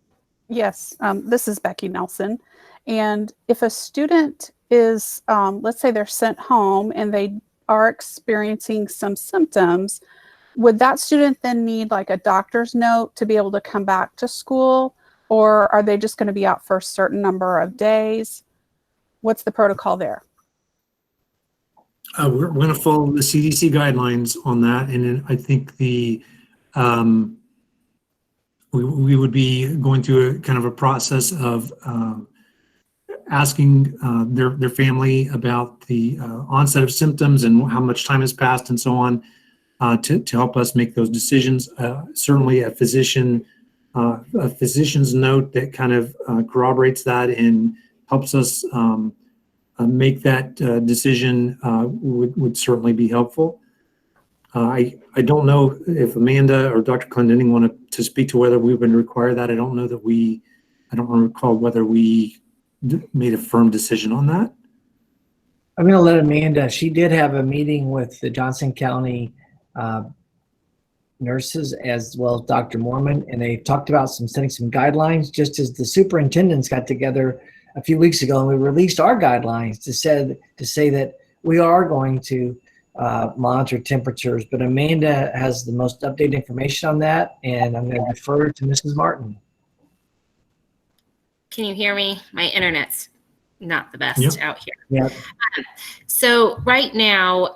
Yes, this is Becky Nelson. And if a student is, let's say they're sent home and they are experiencing some symptoms, would that student then need like a doctor's note to be able to come back to school? Or are they just going to be out for a certain number of days? What's the protocol there? We're going to follow the CDC guidelines on that. And then I think we would be going through a kind of a process of asking their family about the onset of symptoms and how much time has passed and so on to help us make those decisions. Certainly a physician's note that kind of corroborates that and helps us make that decision would certainly be helpful. I don't know if Amanda or Dr. Clendenning wanted to speak to whether we would require that. I don't recall whether we made a firm decision on that. I'm going to let Amanda. She did have a meeting with the Johnson County nurses as well as Dr. Mormon, and they talked about setting some guidelines, just as the superintendents got together a few weeks ago, and we released our guidelines to say that we are going to monitor temperatures. But Amanda has the most updated information on that, and I'm going to defer to Mrs. Martin. Can you hear me? My internet's not the best out here. Yeah. So right now,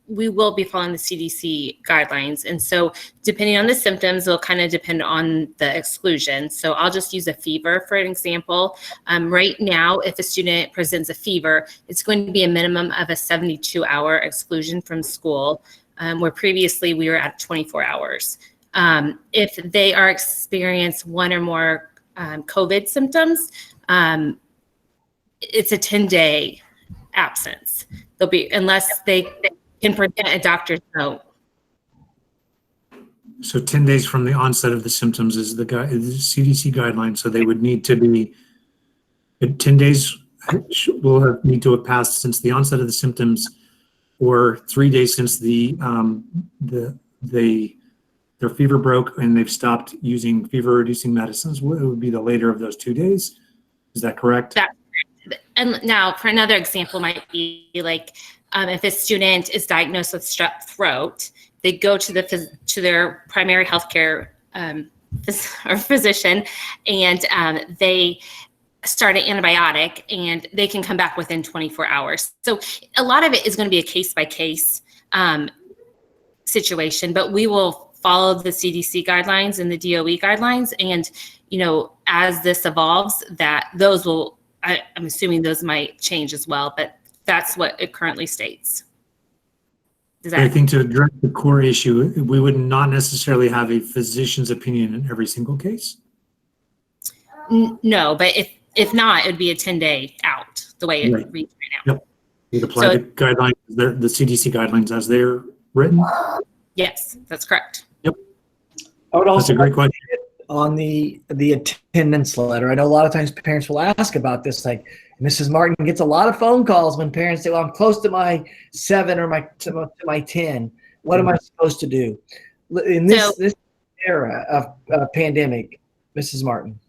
we will be following the CDC guidelines. And so depending on the symptoms, it'll kind of depend on the exclusion. So I'll just use a fever for an example. Right now, if a student presents a fever, it's going to be a minimum of a 72-hour exclusion from school, where previously we were at 24 hours. If they are experiencing one or more COVID symptoms, it's a 10-day absence. They'll be, unless they can present a doctor's note. So 10 days from the onset of the symptoms is the CDC guideline. So they would need to be 10 days will need to have passed since the onset of the symptoms, or 3 days since their fever broke and they've stopped using fever reducing medicines. It would be the later of those 2 days. Is that correct? And now for another example might be like, if a student is diagnosed with strep throat, they go to their primary healthcare or physician, and they start an antibiotic, and they can come back within 24 hours. So a lot of it is going to be a case by case situation, but we will follow the CDC guidelines and the DOE guidelines, and as this evolves, that those will. I'm assuming those might change as well, but that's what it currently states. I think to address the core issue, we would not necessarily have a physician's opinion in every single case. No, but if not, it would be a 10-day out, the way it reads right now. Yep. We'd apply the guidelines, the CDC guidelines as they're written. Yes, that's correct. Yep. I would also That's a great question. on the attendance letter. I know a lot of times parents will ask about this, like Mrs. Martin gets a lot of phone calls when parents say, well, I'm close to my 7 or to my 10. What am I supposed to do? In this era of pandemic, Mrs. Martin.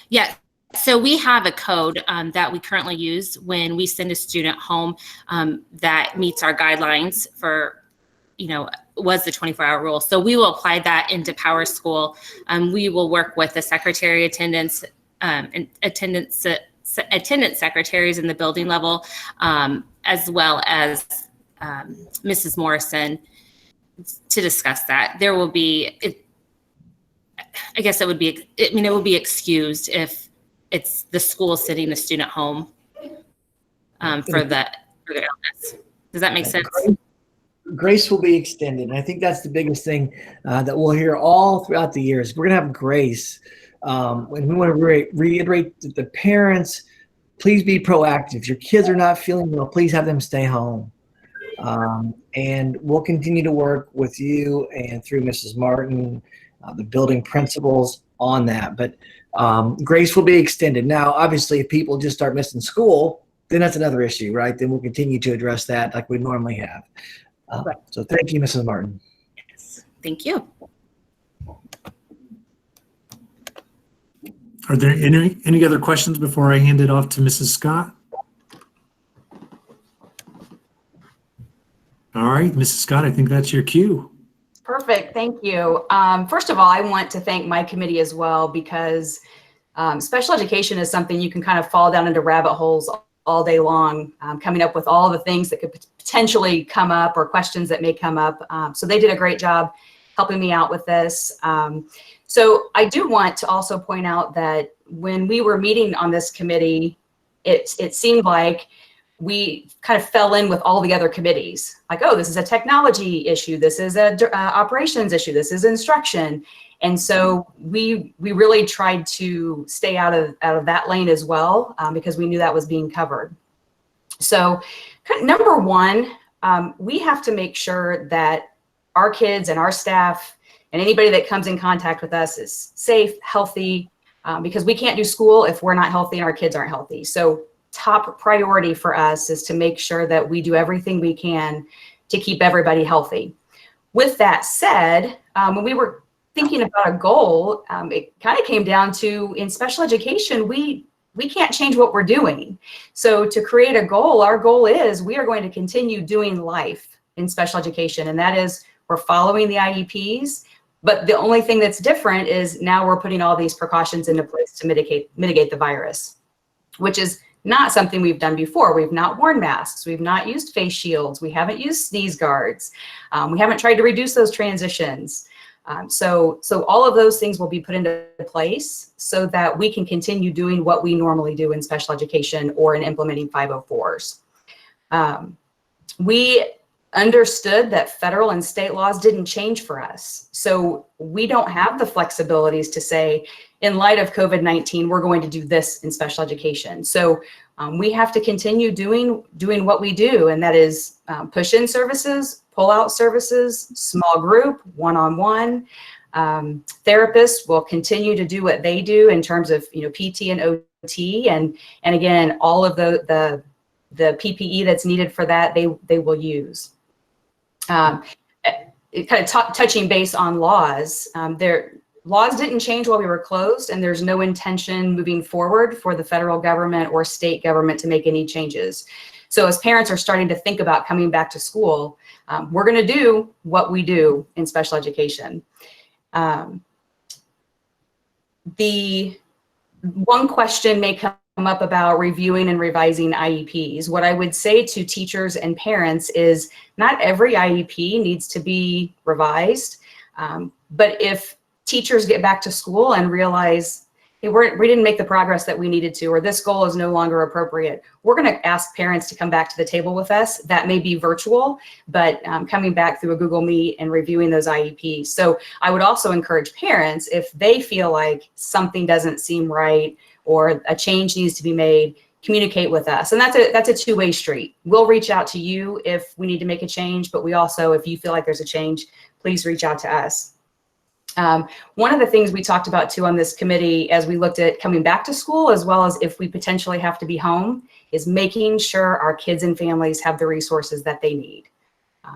Yeah. So we have a code that we currently use when we send a student home that meets our guidelines for, was the 24-hour rule. So we will apply that into Power School. We will work with the secretary attendance and attendance secretaries in the building level, as well as Mrs. Morrison, to discuss that. There will be, I guess it would be, it would be excused if it's the school sending the student home for their illness. Does that make sense? Grace will be extended. And I think that's the biggest thing that we'll hear all throughout the years. We're going to have grace. And we want to reiterate that the parents, please be proactive. If your kids are not feeling well, please have them stay home. And we'll continue to work with you and through Mrs. Martin, the building principals on that. But grace will be extended. Now, obviously, if people just start missing school, then that's another issue, right? Then we'll continue to address that like we normally have. Right. So thank you, Mrs. Martin. Yes. Thank you. Are there any other questions before I hand it off to Mrs. Scott? All right, Mrs. Scott, I think that's your cue. Perfect. Thank you. First of all, I want to thank my committee as well, because special education is something you can kind of fall down into rabbit holes all day long, coming up with all the things that could potentially come up or questions that may come up. So they did a great job helping me out with this. So I do want to also point out that when we were meeting on this committee, it seemed like we kind of fell in with all the other committees. Like, oh, this is a technology issue. This is a operations issue. This is instruction. And so we really tried to stay out of that lane as well, because we knew that was being covered. So number one, we have to make sure that our kids and our staff and anybody that comes in contact with us is safe, healthy, because we can't do school if we're not healthy and our kids aren't healthy. So top priority for us is to make sure that we do everything we can to keep everybody healthy. With that said, when we were thinking about a goal, it kind of came down to, in special education, we can't change what we're doing. So to create a goal, our goal is we are going to continue doing life in special education. And that is, we're following the IEPs, but the only thing that's different is now we're putting all these precautions into place to mitigate the virus, which is not something we've done before. We've not worn masks. We've not used face shields. We haven't used sneeze guards. We haven't tried to reduce those transitions. So all of those things will be put into place so that we can continue doing what we normally do in special education or in implementing 504s. We understood that federal and state laws didn't change for us. So we don't have the flexibilities to say, in light of COVID-19, we're going to do this in special education. So we have to continue doing what we do, and that is push-in services, pull-out services, small group, one-on-one. Therapists will continue to do what they do in terms of PT and OT, and again, all of the PPE that's needed for that, they will use. Touching base on laws, laws didn't change while we were closed, and there's no intention moving forward for the federal government or state government to make any changes. So as parents are starting to think about coming back to school, we're going to do what we do in special education. The one question may come up about reviewing and revising IEPs. What I would say to teachers and parents is not every IEP needs to be revised, but if teachers get back to school and realize, hey, we didn't make the progress that we needed to, or this goal is no longer appropriate, we're going to ask parents to come back to the table with us. That may be virtual, but coming back through a Google Meet and reviewing those IEPs. So I would also encourage parents, if they feel like something doesn't seem right or a change needs to be made, communicate with us. And that's a two-way street. We'll reach out to you if we need to make a change, but we also, if you feel like there's a change, please reach out to us. One of the things we talked about too on this committee as we looked at coming back to school, as well as if we potentially have to be home, is making sure our kids and families have the resources that they need.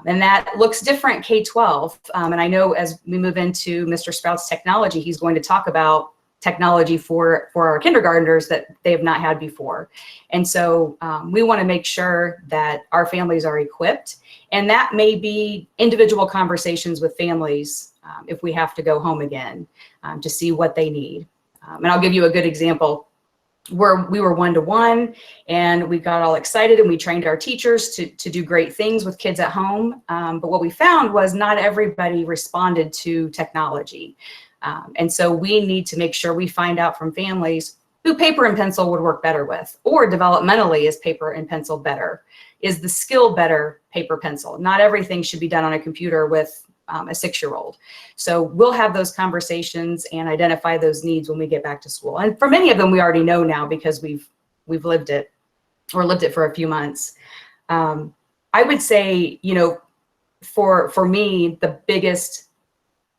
And that looks different K-12. And I know as we move into Mr. Sprout's technology, he's going to talk about technology for our kindergartners that they have not had before. And so we want to make sure that our families are equipped, and that may be individual conversations with families if we have to go home again to see what they need. And I'll give you a good example where we were one-to-one and we got all excited and we trained our teachers to do great things with kids at home. But what we found was not everybody responded to technology. And so we need to make sure we find out from families who paper and pencil would work better with, or developmentally is paper and pencil better? Is the skill better paper pencil? Not everything should be done on a computer with a 6-year-old. So we'll have those conversations and identify those needs when we get back to school. And for many of them, we already know now because we've lived it, or lived it for a few months. I would say, for me, the biggest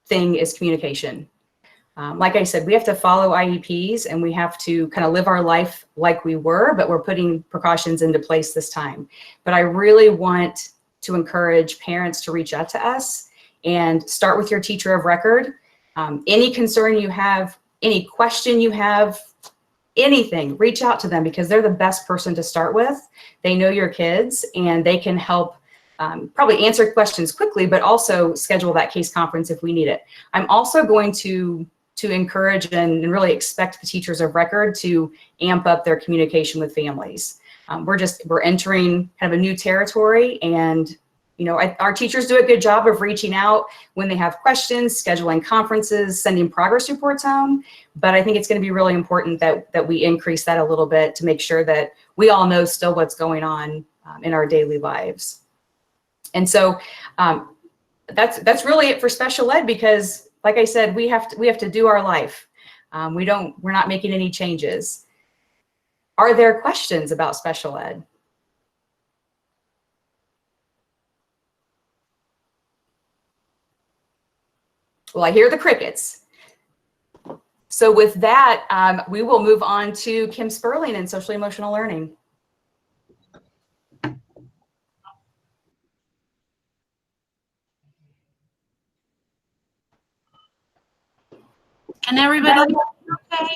thing is communication. Like I said, we have to follow IEPs and we have to kind of live our life like we were, but we're putting precautions into place this time. But I really want to encourage parents to reach out to us and start with your teacher of record. Any concern you have, any question you have, anything, reach out to them because they're the best person to start with. They know your kids and they can help probably answer questions quickly, but also schedule that case conference if we need it. I'm also going to encourage and really expect the teachers of record to amp up their communication with families. We're entering kind of a new territory, and our teachers do a good job of reaching out when they have questions, scheduling conferences, sending progress reports home. But I think it's going to be really important that we increase that a little bit to make sure that we all know still what's going on in our daily lives. And so that's really it for special ed, because like I said, we have to do our life. We're not making any changes. Are there questions about special ed? Well, I hear the crickets. So with that, we will move on to Kim Sperling and social emotional learning. Can everybody okay?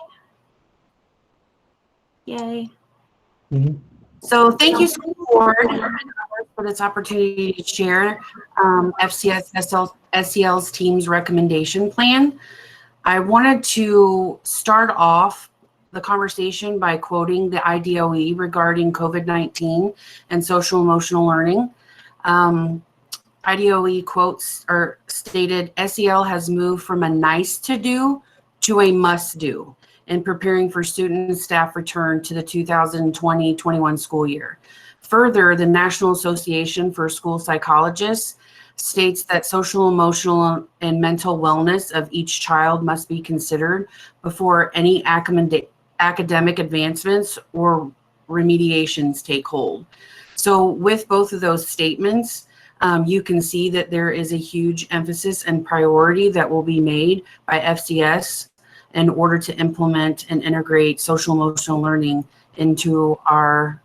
Yay. Mm-hmm. So thank you, School Board, for this opportunity to share FCS SEL's team's recommendation plan. I wanted to start off the conversation by quoting the IDOE regarding COVID-19 and social emotional learning. IDOE quotes are stated, SEL has moved from a nice to do to a must do in preparing for student and staff return to the 2020-21 school year. Further, the National Association for School Psychologists states that social, emotional, and mental wellness of each child must be considered before any academic advancements or remediations take hold. So with both of those statements, you can see that there is a huge emphasis and priority that will be made by FCS in order to implement and integrate social emotional learning into our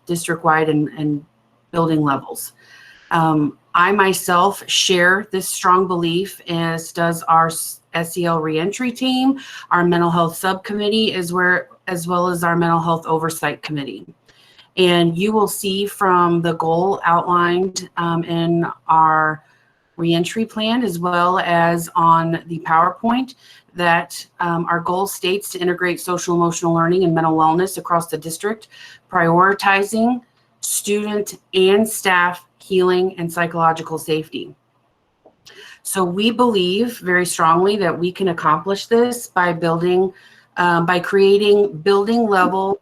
district-wide and building levels. I myself share this strong belief, as does our SEL reentry team, our mental health subcommittee, as well as our mental health oversight committee. And you will see from the goal outlined in our reentry plan, as well as on the PowerPoint, that our goal states to integrate social emotional learning and mental wellness across the district, prioritizing student and staff healing and psychological safety. So we believe very strongly that we can accomplish this by creating building level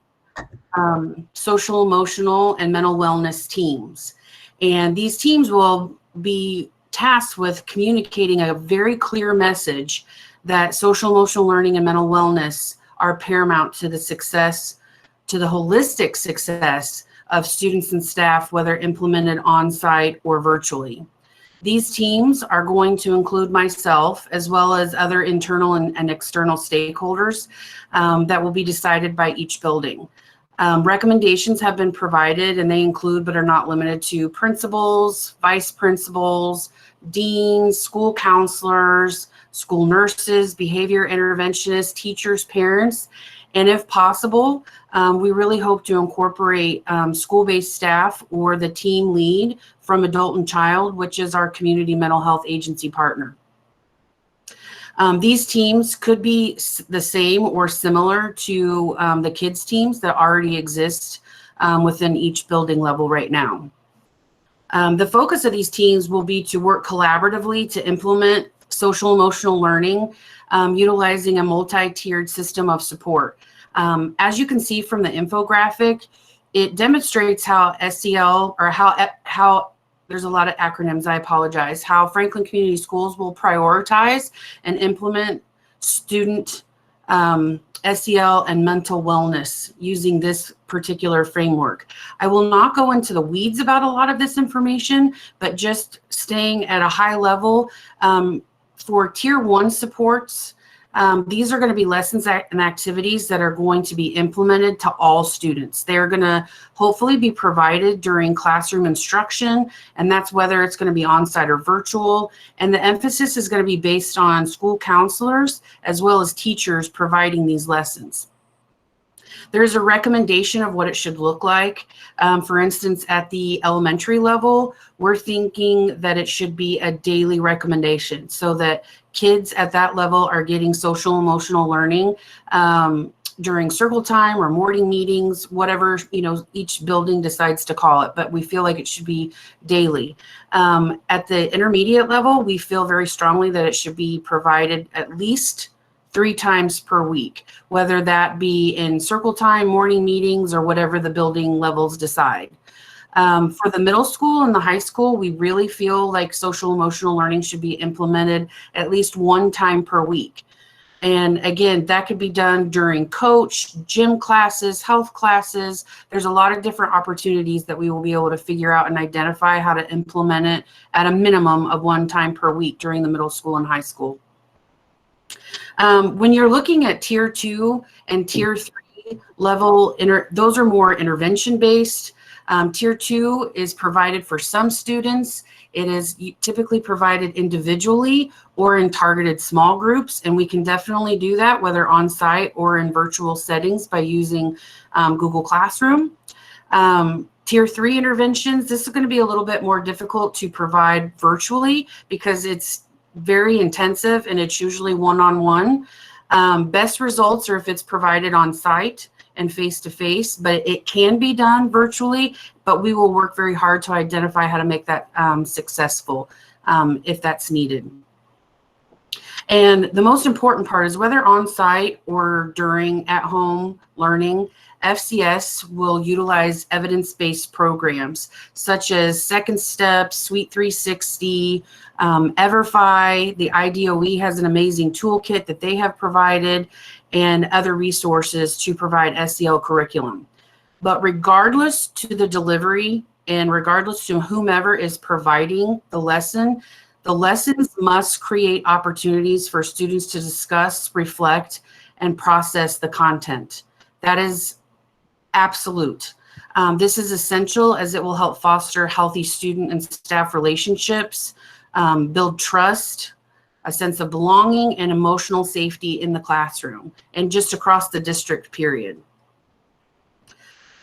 social, emotional, and mental wellness teams. And these teams will be tasked with communicating a very clear message that social, emotional learning and mental wellness are paramount to the success, to the holistic success of students and staff, whether implemented on-site or virtually. These teams are going to include myself, as well as other internal and external stakeholders that will be decided by each building. Recommendations have been provided, and they include but are not limited to principals, vice principals, deans, school counselors, school nurses, behavior interventionists, teachers, parents, and if possible, we really hope to incorporate school-based staff or the team lead from Adult and Child, which is our community mental health agency partner. These teams could be the same or similar to the kids teams that already exist within each building level right now. The focus of these teams will be to work collaboratively to implement social emotional learning, utilizing a multi-tiered system of support. As you can see from the infographic, it demonstrates how SEL, or how there's a lot of acronyms, I apologize, how Franklin Community Schools will prioritize and implement student SEL and mental wellness using this particular framework. I will not go into the weeds about a lot of this information, but just staying at a high level, for Tier 1 supports, these are going to be lessons and activities that are going to be implemented to all students. They're going to hopefully be provided during classroom instruction, and that's whether it's going to be on-site or virtual. And the emphasis is going to be based on school counselors as well as teachers providing these lessons. There's a recommendation of what it should look like. For instance, at the elementary level, we're thinking that it should be a daily recommendation so that kids at that level are getting social emotional learning during circle time or morning meetings, whatever each building decides to call it, but we feel like it should be daily. At the intermediate level, we feel very strongly that it should be provided at least 3 times per week, whether that be in circle time, morning meetings, or whatever the building levels decide. For the middle school and the high school, we really feel like social emotional learning should be implemented at least 1 time per week. And again, that could be done during coach, gym classes, health classes. There's a lot of different opportunities that we will be able to figure out and identify how to implement it at a minimum of 1 time per week during the middle school and high school. When you're looking at Tier 2 and Tier 3 level, those are more intervention based. Tier 2 is provided for some students. It is typically provided individually or in targeted small groups, and we can definitely do that whether on site or in virtual settings by using Google Classroom. Tier 3 interventions, this is going to be a little bit more difficult to provide virtually because it's very intensive and it's usually one-on-one. Best results are if it's provided on site and face-to-face, but it can be done virtually, but we will work very hard to identify how to make that successful if that's needed. And the most important part is whether on-site or during at-home learning, FCS will utilize evidence-based programs such as Second Step, Suite 360, EverFi. The IDOE has an amazing toolkit that they have provided, and other resources to provide SEL curriculum. But regardless to the delivery and regardless to whomever is providing the lessons must create opportunities for students to discuss, reflect, and process the content. That is absolute. This is essential as it will help foster healthy student and staff relationships, build trust, a sense of belonging, and emotional safety in the classroom and just across the district, period.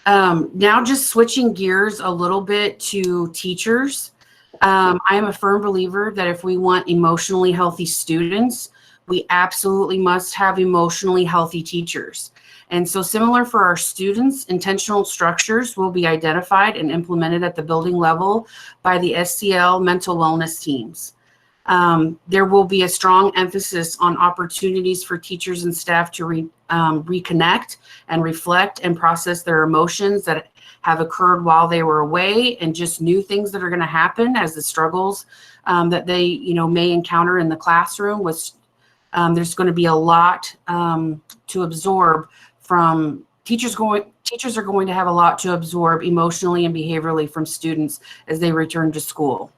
Now just switching gears a little bit to teachers. I am a firm believer that if we want emotionally healthy students, we absolutely must have emotionally healthy teachers. And so similar for our students, intentional structures will be identified and implemented at the building level by the SEL mental wellness teams. There will be a strong emphasis on opportunities for teachers and staff to reconnect and reflect and process their emotions that have occurred while they were away, and just new things that are going to happen as the struggles that they may encounter in the classroom. There's going to be a lot to absorb from teachers. Teachers are going to have a lot to absorb emotionally and behaviorally from students as they return to school.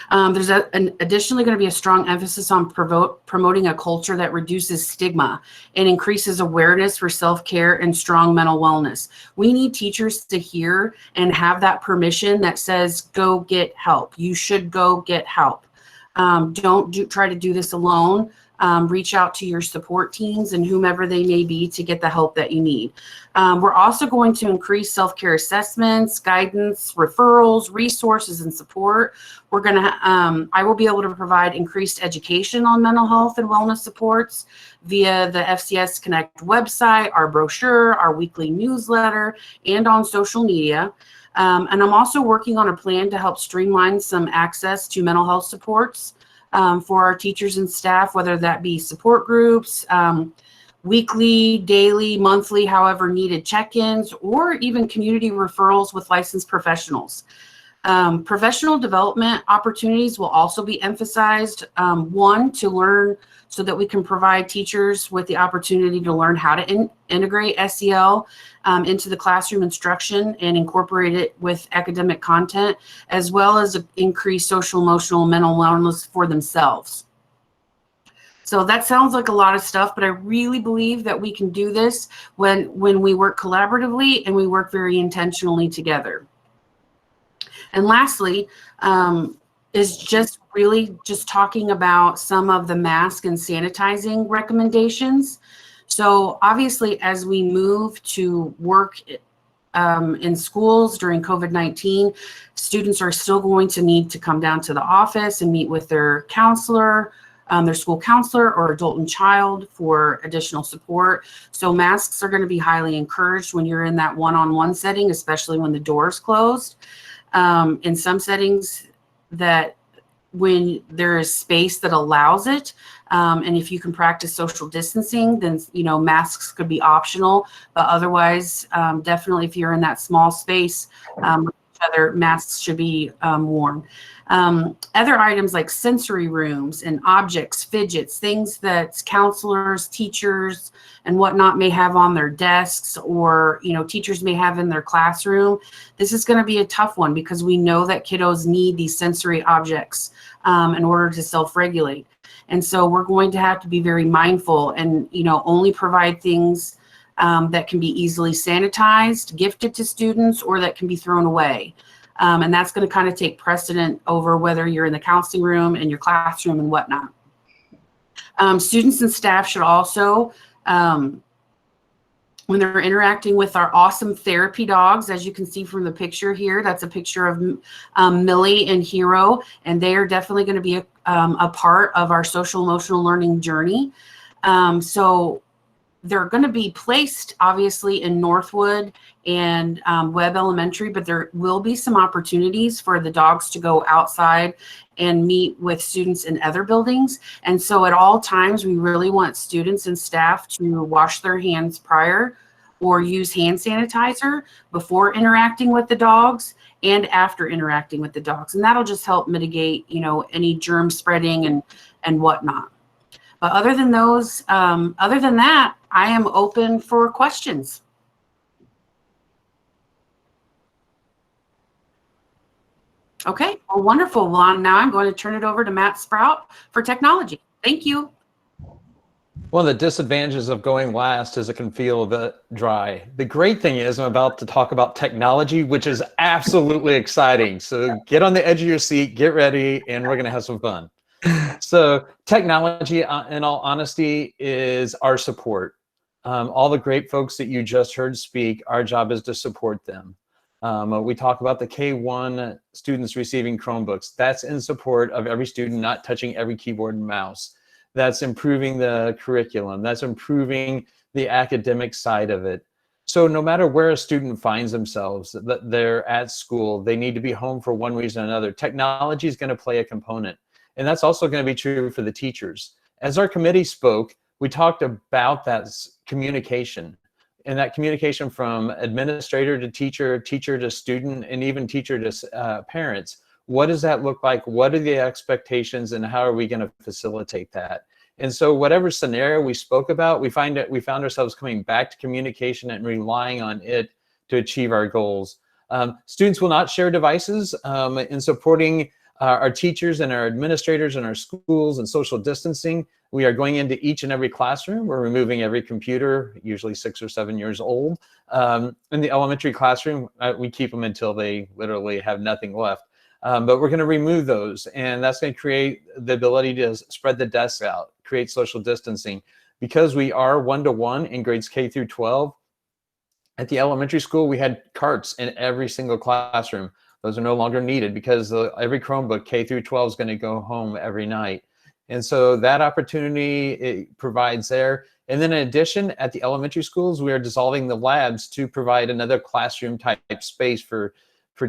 There's additionally going to be a strong emphasis on promoting a culture that reduces stigma and increases awareness for self-care and strong mental wellness. We need teachers to hear and have that permission that says, go get help. You should go get help. Don't try to do this alone. Reach out to your support teams and whomever they may be to get the help that you need. We're also going to increase self-care assessments, guidance, referrals, resources, and support. We're going to, I will be able to provide increased education on mental health and wellness supports via the FCS Connect website, our brochure, our weekly newsletter, and on social media. And I'm also working on a plan to help streamline some access to mental health supports for our teachers and staff, whether that be support groups, weekly, daily, monthly, however needed check-ins, or even community referrals with licensed professionals. Professional development opportunities will also be emphasized. One, to learn so that we can provide teachers with the opportunity to learn how to integrate SEL into the classroom instruction and incorporate it with academic content, as well as increase social, emotional, and mental wellness for themselves. So that sounds like a lot of stuff, but I really believe that we can do this when we work collaboratively and we work very intentionally together. And lastly, is just really just talking about some of the mask and sanitizing recommendations. So obviously, as we move to work in schools during COVID-19, students are still going to need to come down to the office and meet with their counselor, their school counselor or adult and child for additional support. So masks are going to be highly encouraged when you're in that one-on-one setting, especially when the door is closed. In some settings that when there is space that allows it, and if you can practice social distancing, then masks could be optional, but otherwise definitely if you're in that small space with each other, masks should be worn. Other items like sensory rooms and objects, fidgets, things that counselors, teachers, and whatnot may have on their desks, or teachers may have in their classroom. This is going to be a tough one because we know that kiddos need these sensory objects in order to self-regulate. And so we're going to have to be very mindful and only provide things that can be easily sanitized, gifted to students, or that can be thrown away. And that's going to kind of take precedent over whether you're in the counseling room, in your classroom, and whatnot. Students and staff should also, when they're interacting with our awesome therapy dogs, as you can see from the picture here, that's a picture of Millie and Hero, and they are definitely going to be a part of our social emotional learning journey. So they're going to be placed obviously in Northwood and Webb Elementary, but there will be some opportunities for the dogs to go outside and meet with students in other buildings. And so at all times, we really want students and staff to wash their hands prior or use hand sanitizer before interacting with the dogs and after interacting with the dogs. And that'll just help mitigate, you know, any germ spreading and whatnot. But other than that, I am open for questions. Okay, well, wonderful. Well, now I'm going to turn it over to Matt Sprout for technology. Thank you. One of the disadvantages of going last is it can feel a bit dry. The great thing is I'm about to talk about technology, which is absolutely exciting. So get on the edge of your seat, get ready, and we're going to have some fun. So technology, in all honesty, is our support. All the great folks that you just heard speak, our job is to support them. We talk about the K-1 students receiving Chromebooks. That's in support of every student not touching every keyboard and mouse. That's improving the curriculum. That's improving the academic side of it. So no matter where a student finds themselves, that they're at school, they need to be home for one reason or another. Technology is going to play a component. And that's also going to be true for the teachers. As our committee spoke, we talked about that communication, and that communication from administrator to teacher, teacher to student, and even teacher to parents. What does that look like? What are the expectations, and how are we going to facilitate that? And so whatever scenario we spoke about, we found ourselves coming back to communication and relying on it to achieve our goals. Students will not share devices in supporting our teachers and our administrators and our schools and social distancing. We are going into each and every classroom. We're removing every computer, usually 6 or 7 years old. In the elementary classroom, we keep them until they literally have nothing left. But we're going to remove those, and that's going to create the ability to spread the desks out, create social distancing. Because we are one-to-one in grades K through 12, at the elementary school, we had carts in every single classroom. Those are no longer needed because every Chromebook K through 12 is going to go home every night. And so that opportunity it provides there. And then in addition, at the elementary schools, we are dissolving the labs to provide another classroom type space for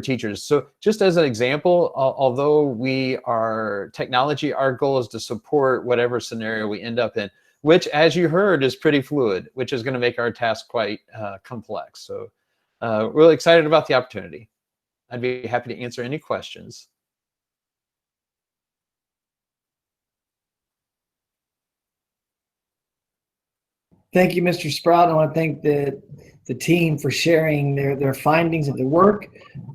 teachers. So just as an example, although we are technology, our goal is to support whatever scenario we end up in, which, as you heard, is pretty fluid, which is going to make our task quite complex. So really excited about the opportunity. I'd be happy to answer any questions. Thank you, Mr. Sprout. I want to thank the team for sharing their findings of their work.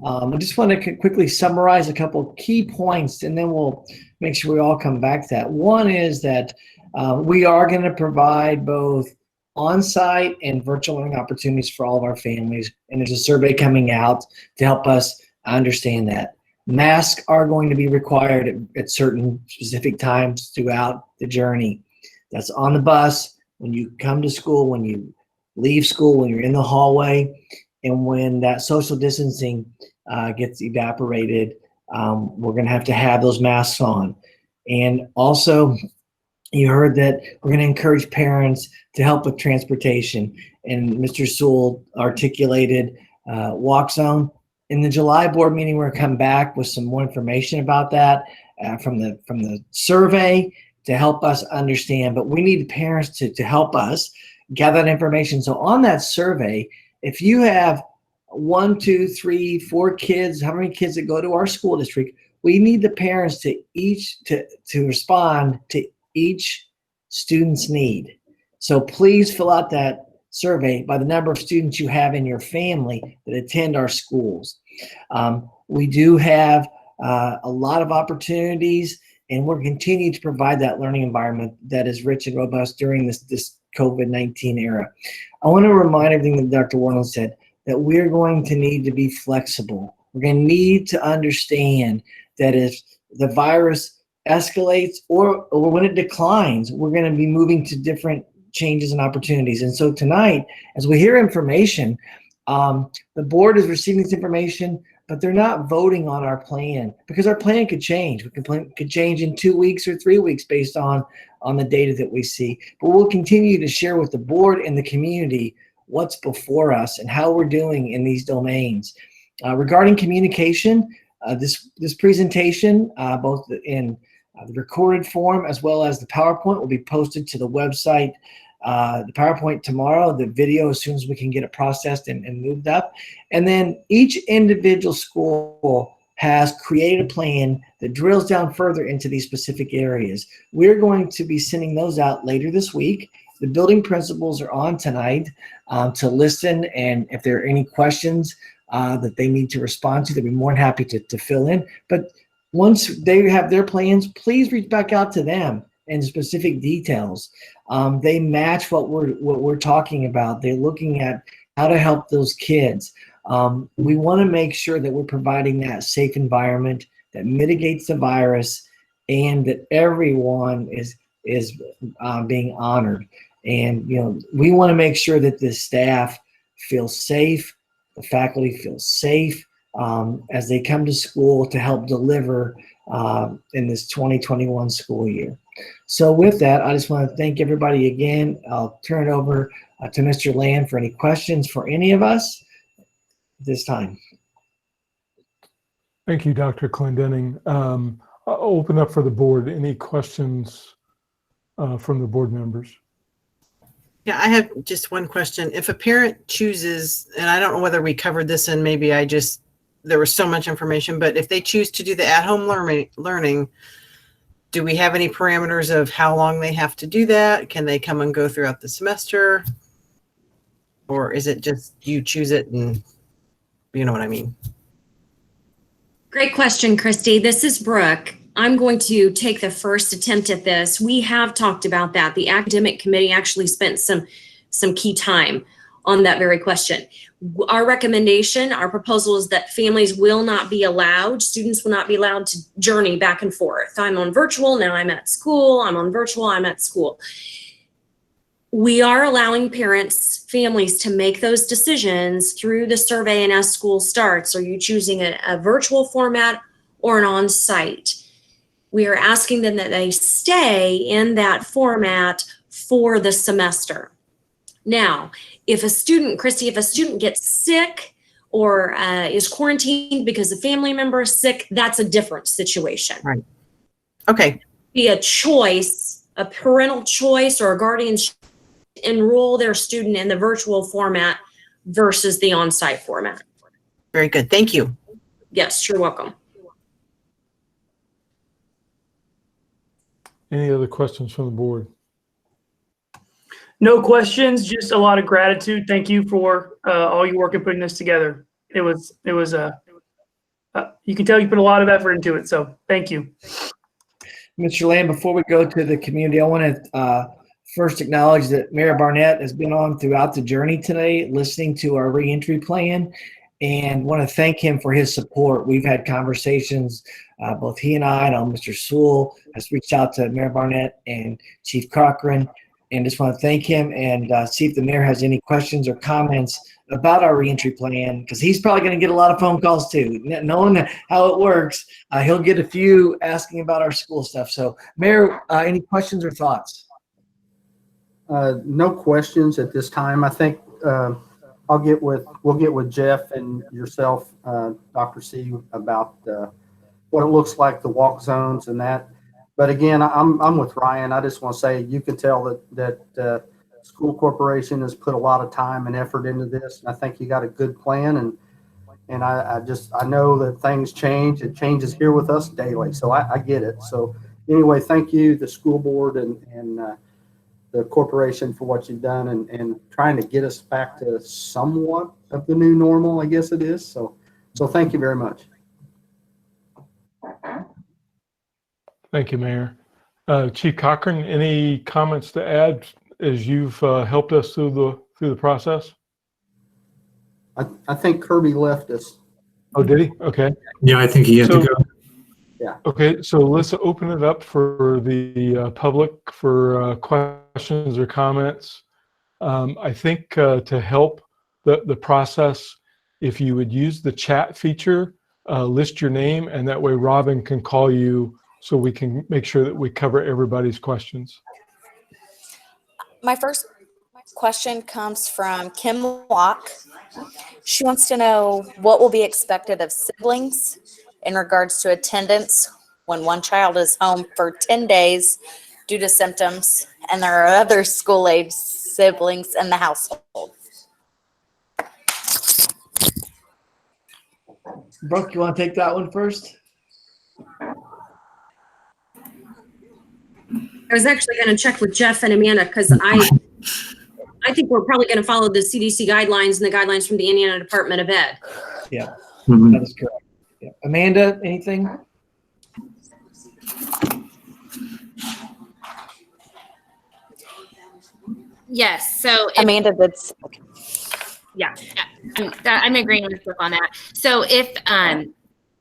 I just want to quickly summarize a couple of key points, and then we'll make sure we all come back to that. One is that we are going to provide both on-site and virtual learning opportunities for all of our families, and there's a survey coming out to help us understand that. Masks are going to be required at certain specific times throughout the journey. That's on the bus, when you come to school, when you leave school, when you're in the hallway, and when that social distancing gets evaporated, we're going to have those masks on. And also, you heard that we're going to encourage parents to help with transportation. And Mr. Sewell articulated walk zone. In the July board meeting, we're going to come back with some more information about that from the survey to help us understand. But we need parents to help us gather that information. So on that survey, if you have 1, 2, 3, 4 kids, how many kids that go to our school district, we need the parents to respond to each student's need. So please fill out that survey by the number of students you have in your family that attend our schools. We do have a lot of opportunities, and we're continuing to provide that learning environment that is rich and robust during this COVID-19 era. I want to remind everything that Dr. Warland said, that we're going to need to be flexible. We're going to need to understand that if the virus escalates or when it declines, we're going to be moving to different changes and opportunities. And so tonight, as we hear information, the board is receiving this information, but they're not voting on our plan because our plan could change. Could change in 2 weeks or 3 weeks based on on the data that we see. But we'll continue to share with the board and the community what's before us and how we're doing in these domains. Regarding communication, this presentation, both in the recorded form as well as the PowerPoint, will be posted to the website. The PowerPoint tomorrow, the video as soon as we can get it processed and moved up. And then each individual school has created a plan that drills down further into these specific areas. We're going to be sending those out later this week. The building principals are on tonight to listen, and if there are any questions that they need to respond to, they'll be more than happy to fill in. But once they have their plans, please reach back out to them in specific details. They match what we're talking about. They're looking at how to help those kids. We want to make sure that we're providing that safe environment that mitigates the virus, and that everyone is being honored. And we want to make sure that the staff feels safe, the faculty feels safe as they come to school to help deliver in this 2021 school year. So with that, I just want to thank everybody again. I'll turn it over to Mr. Land for any questions for any of us this time. Thank you, Dr. Clendenning. I'll open up for the board. Any questions from the board members? Yeah, I have just one question. If a parent chooses, and I don't know whether we covered this and maybe there was so much information, but if they choose to do the at-home learning, do we have any parameters of how long they have to do that? Can they come and go throughout the semester? Or is it just you choose it and you know what I mean? Great question, Christy. This is Brooke. I'm going to take the first attempt at this. We have talked about that. The academic committee actually spent some key time on that very question. Our recommendation, our proposal is that families will not be allowed, students will not be allowed to journey back and forth. I'm on virtual, now I'm at school, I'm on virtual, I'm at school. We are allowing parents, families to make those decisions through the survey and as school starts. Are you choosing a virtual format or an on-site? We are asking them that they stay in that format for the semester. Now, if a student, Christy, if a student gets sick or is quarantined because a family member is sick, that's a different situation. Right. Okay. Be a choice, a parental choice or a guardian enroll their student in the virtual format versus the on-site format. Very good. Thank you. Yes, you're welcome. Any other questions from the board? No questions, just a lot of gratitude. Thank you for all your work in putting this together. It was you can tell you put a lot of effort into it, so thank you. Mr. Lamb, before we go to the community, I want to first acknowledge that Mayor Barnett has been on throughout the journey today, listening to our reentry plan, and want to thank him for his support. We've had conversations, both he and I know Mr. Sewell has reached out to Mayor Barnett and Chief Cochran, and just want to thank him and see if the mayor has any questions or comments about our reentry plan, because he's probably going to get a lot of phone calls too. Knowing how it works, he'll get a few asking about our school stuff. So, Mayor, any questions or thoughts? No questions at this time. I think we'll get with Jeff and yourself, Dr. C, about what it looks like, the walk zones and that. But again, I'm with Ryan. I just want to say you can tell that school corporation has put a lot of time and effort into this. And I think you got a good plan. And I know that things change. It changes here with us daily. So I get it. So anyway, thank you, the school board and the corporation, for what you've done and trying to get us back to somewhat of the new normal, I guess it is. So thank you very much. Thank you, Mayor. Chief Cochran, any comments to add as you've helped us through the process? I think Kirby left us. Oh, did he? Okay. Yeah, I think he had to go. Yeah. Okay, so let's open it up for the public for questions or comments. I think to help the process, if you would use the chat feature, list your name, and that way Robin can call you so we can make sure that we cover everybody's questions. My first question comes from Kim Locke. She wants to know what will be expected of siblings in regards to attendance when one child is home for 10 days due to symptoms and there are other school-age siblings in the household. Brooke, you want to take that one first? I was actually going to check with Jeff and Amanda because I think we're probably going to follow the CDC guidelines and the guidelines from the Indiana Department of Ed. Yeah, that is correct. Yeah. Amanda, anything? Yes. So Amanda did. Yeah, I'm agreeing with Brooke on that. So if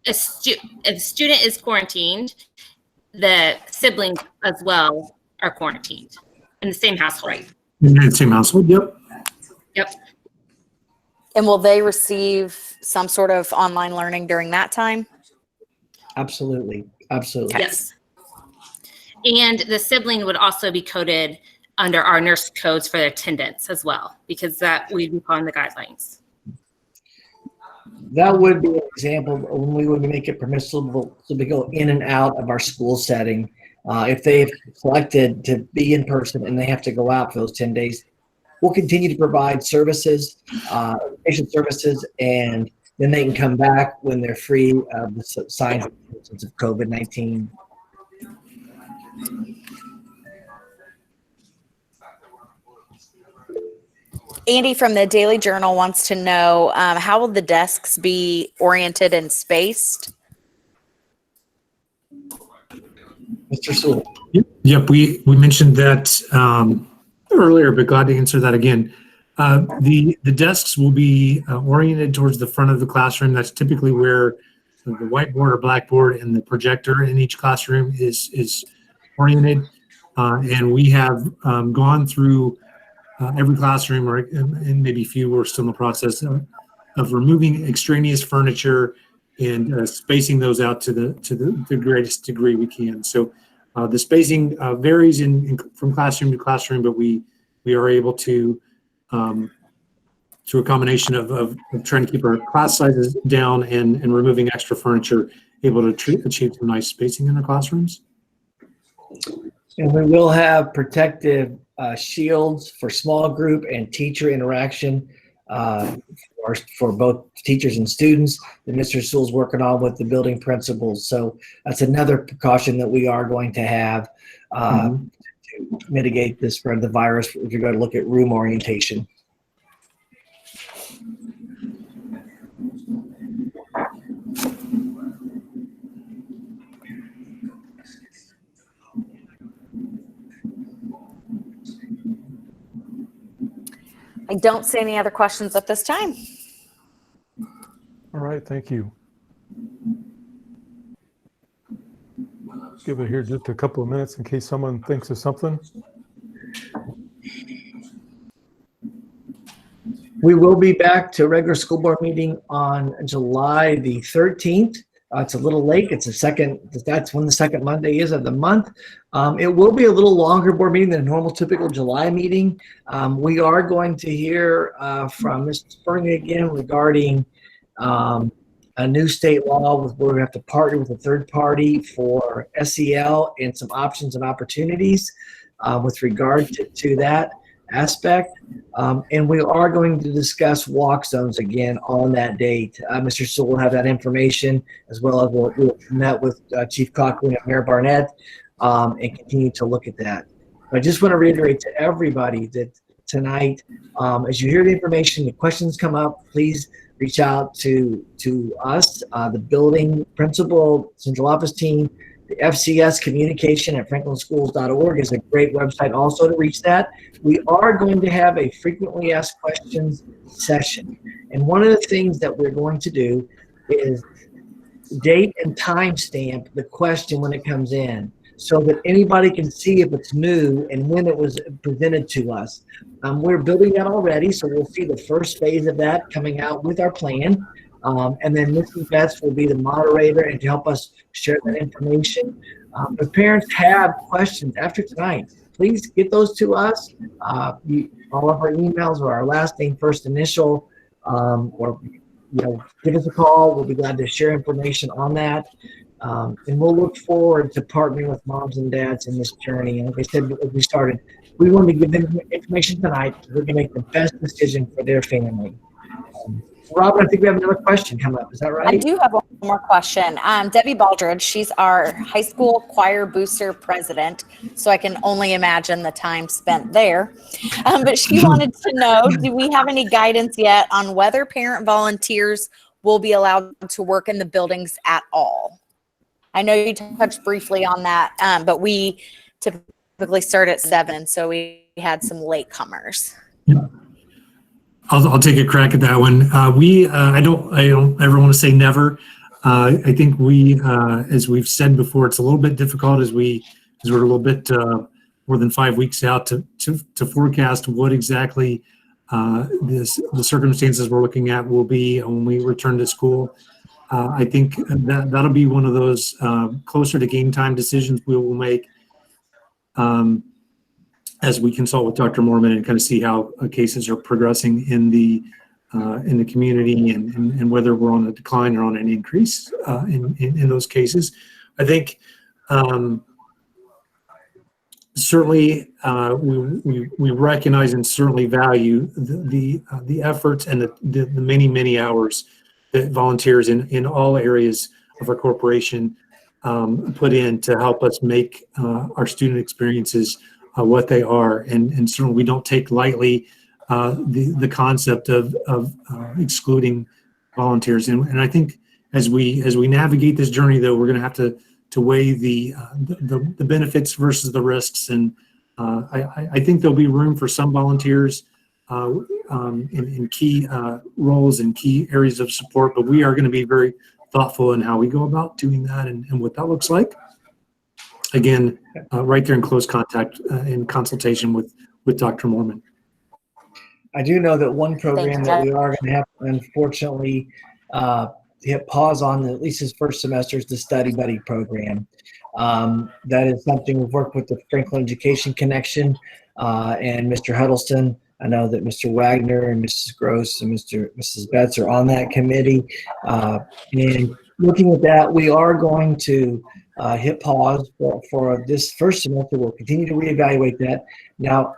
a student is quarantined, the siblings as well are quarantined in the same household. Right. In the same household, yep. Yep. And will they receive some sort of online learning during that time? Absolutely. Absolutely. Yes. And the sibling would also be coded under our nurse codes for their attendance as well, because that we'd be following the guidelines. That would be an example when we would make it permissible to go in and out of our school setting. If they've selected to be in person and they have to go out for those 10 days, we'll continue to provide services, patient services, and then they can come back when they're free of the signs and symptoms of COVID-19. Andy from the Daily Journal wants to know how will the desks be oriented and spaced? Mr. Sewell. Yep, we mentioned that earlier, but glad to answer that again. The desks will be oriented towards the front of the classroom. That's typically where the whiteboard or blackboard and the projector in each classroom is oriented. And we have gone through every classroom, and maybe few are still in the process of removing extraneous furniture and spacing those out to the greatest degree we can. So the spacing varies from classroom to classroom, but we are able to, through a combination of trying to keep our class sizes down and removing extra furniture, able to achieve some nice spacing in our classrooms. And we will have protective shields for small group and teacher interaction for both teachers and students that Mr. Sewell's working on with the building principals. So that's another precaution that we are going to have to mitigate the spread of the virus if you're going to look at room orientation. I don't see any other questions at this time. All right, thank you. Give it here just a couple of minutes in case someone thinks of something. We will be back to regular school board meeting on July the 13th. It's a little late. It's that's when the second Monday is of the month. It will be a little longer board meeting than a normal typical July meeting. We are going to hear from Mr. Spring again regarding a new state law where we have to partner with a third party for SEL and some options and opportunities with regard to that aspect. And we are going to discuss walk zones again on that date. Mr. Sewell will have that information, as well as we'll met with Chief Cochran and Mayor Barnett and continue to look at that. But I just want to reiterate to everybody that tonight, as you hear the information, the questions come up, please reach out to us, the building principal, central office team. The FCS communication at franklinschools.org is a great website also to reach that. We are going to have a frequently asked questions session. And one of the things that we're going to do is date and timestamp the question when it comes in so that anybody can see if it's new and when it was presented to us. We're building that already, so we'll see the first phase of that coming out with our plan. And then Mrs. Betts will be the moderator and to help us share that information. If parents have questions after tonight, please get those to us. All of our emails or our last name, first initial, or give us a call. We'll be glad to share information on that. And we'll look forward to partnering with moms and dads in this journey. And like I said, as we started, we want to give them information tonight so they can make the best decision for their family. Robin, I think we have another question coming up. Is that right? I do have one more question. Debbie Baldridge, she's our high school choir booster president, so I can only imagine the time spent there. But she wanted to know, do we have any guidance yet on whether parent volunteers will be allowed to work in the buildings at all? I know you touched briefly on that, but we typically start at 7, so we had some latecomers. I'll take a crack at that one. I don't ever want to say never. I think as we've said before, it's a little bit difficult as we're a little bit more than 5 weeks out to forecast what exactly the circumstances we're looking at will be when we return to school. I think that'll be one of those closer to game time decisions we will make as we consult with Dr. Mormon and kind of see how cases are progressing in the community and whether we're on a decline or on an increase in those cases. I think certainly we recognize and certainly value the efforts and the many hours that volunteers in all areas of our corporation put in to help us make our student experiences what they are, and certainly we don't take lightly the concept of excluding volunteers. And I think as we navigate this journey, though, we're going to have to weigh the benefits versus the risks. And I think there'll be room for some volunteers in key roles and key areas of support, but we are going to be very thoughtful in how we go about doing that and what that looks like. Again, right there in close contact in consultation with Dr. Mormon. I do know that one program that we are going to have to unfortunately hit pause on, at least his first semester, is the Study Buddy program. That is something we've worked with the Franklin Education Connection and Mr. Huddleston. I know that Mr. Wagner and Mrs. Gross and Mrs. Betts are on that committee. And looking at that, we are going to hit pause for this first semester. We'll continue to reevaluate that. Now,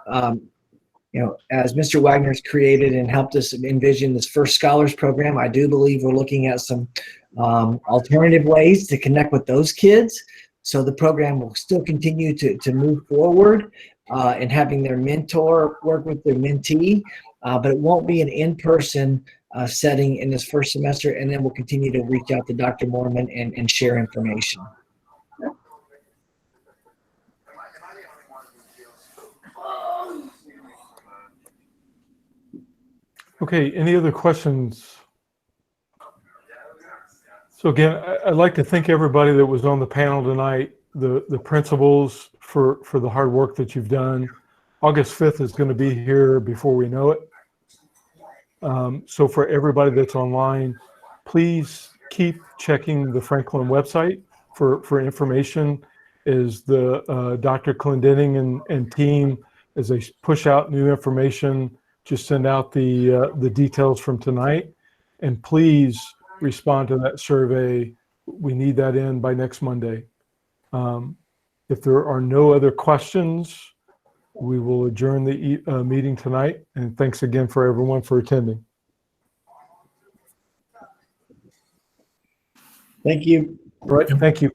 as Mr. Wagner's created and helped us envision this first scholars program, I do believe we're looking at some alternative ways to connect with those kids. So the program will still continue to move forward and having their mentor work with their mentee, but it won't be an in-person setting in this first semester, and then we'll continue to reach out to Dr. Mormon and share information. Okay, any other questions? So again, I'd like to thank everybody that was on the panel tonight, the principals for the hard work that you've done. August 5th is going to be here before we know it. So for everybody that's online, please keep checking the Franklin website for information as the Dr. Clendenning and team, as they push out new information, just send out the details from tonight, and please respond to that survey. We need that in by next Monday. If there are no other questions, we will adjourn the meeting tonight. And thanks again for everyone for attending. Thank you. All right, thank you.